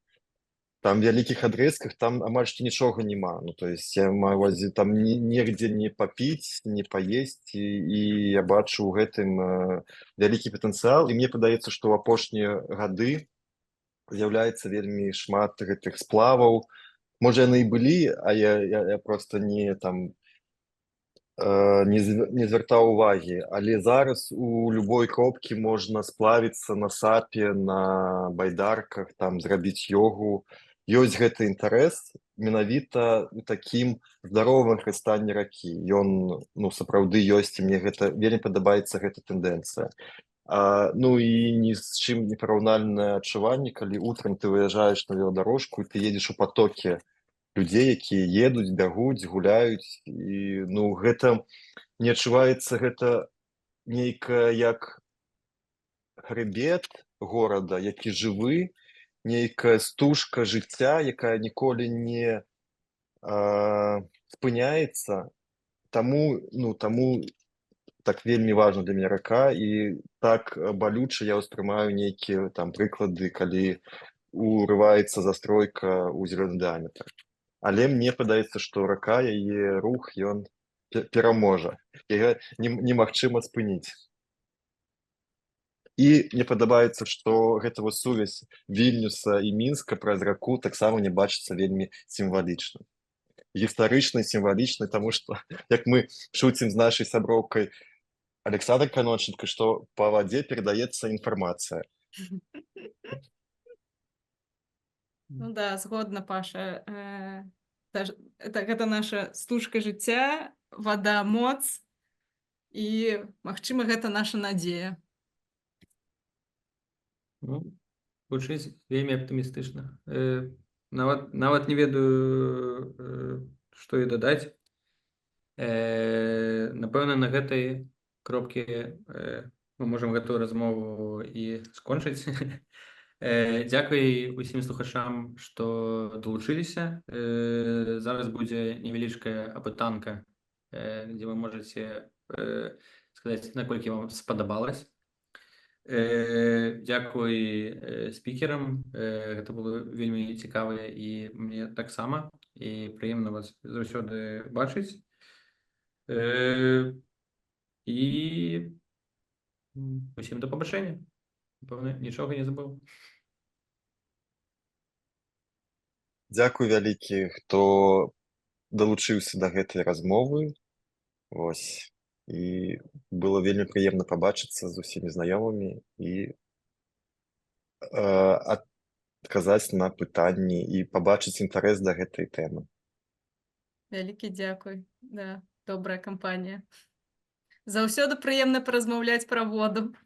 там вялікіх адрэзках там амаль што нічога няма. Ну, то есть я маю увазе, там нігдзе не папіць, не паесці, і я бачу ў гэтым вялікі патэнцыял. І мне падаецца, што ў апошнія гады з'яўляецца вельмі шмат гэтых сплаваў. Можа, яны і былі, а я проста не там не звяртаў увагі, але зараз у любой кропкі можна сплавіцца на сапе, на байдарках, там зрабіць ёгу. Ёсць гэты інтарэс менавіта у такім здаровым выкарыстанні ракі. Ён, ну, сапраўды ёсць, і мне гэта вельмі падабаецца гэта тэндэнцыя. Ну і ні з чым не параўнальнае адчуванне, калі утрам ты выязджаеш на веладарожку, і ты едзеш у патокі людзей, якія едуць, бягуць, гуляюць, і, ну, гэта не адчуваецца, гэта нейкая як хрыбет горада, які жывы, нейкая стужка жыцця, якая ніколі не спыняецца. Таму так вельмі важна для мяне рака, і так балюча я ўспрымаю нейкія там прыклады, калі урываецца застройка ў зялёны дыяметр. Але мне падаецца, што рака, яе рух, ён пераможа. Яе немагчыма спыніць. І мне падабаецца, што гэта вось сувязь Вільнюса і Мінска праз раку таксама мне бачыцца вельмі сімвалічна. Гістарычна, сімвалічна, таму што, як мы шуцім з нашай сяброўкай Александрай Канонченко, што па вадзе перадаецца інфармацыя. Ну да, згодна, Паша. Гэта наша стужка жыцця, вада моц, і, магчыма, гэта наша надзея. Ну, гучыць вельмі аптымістычна. Нават не ведаю, што і дадаць. Напэўна, на гэтай кропкі мы можам гэтую размову і скончыць. Дзякуй усім слухачам, што далучыліся. Зараз будзе невялічкая апытанка, дзе вы можаце сказаць, наколькі вам спадабалась. Дзякуй спікерам. Гэта было вельмі цікава, і мне таксама. І прыемна вас заўсёды бачыць. І усім да пабачэння. Пэўна, нічога не забыў. Дзякуй вялікі, хто далучыўся да гэтай размовы. Вось. І было вельмі прыемна пабачыцца з усімі знаёмымі і адказаць на пытанні і пабачыць інтарэс да гэтай тэмы. Вялікі дзякуй. Да, добрая кампанія. Заўсёды прыемна паразмаўляць пра воду.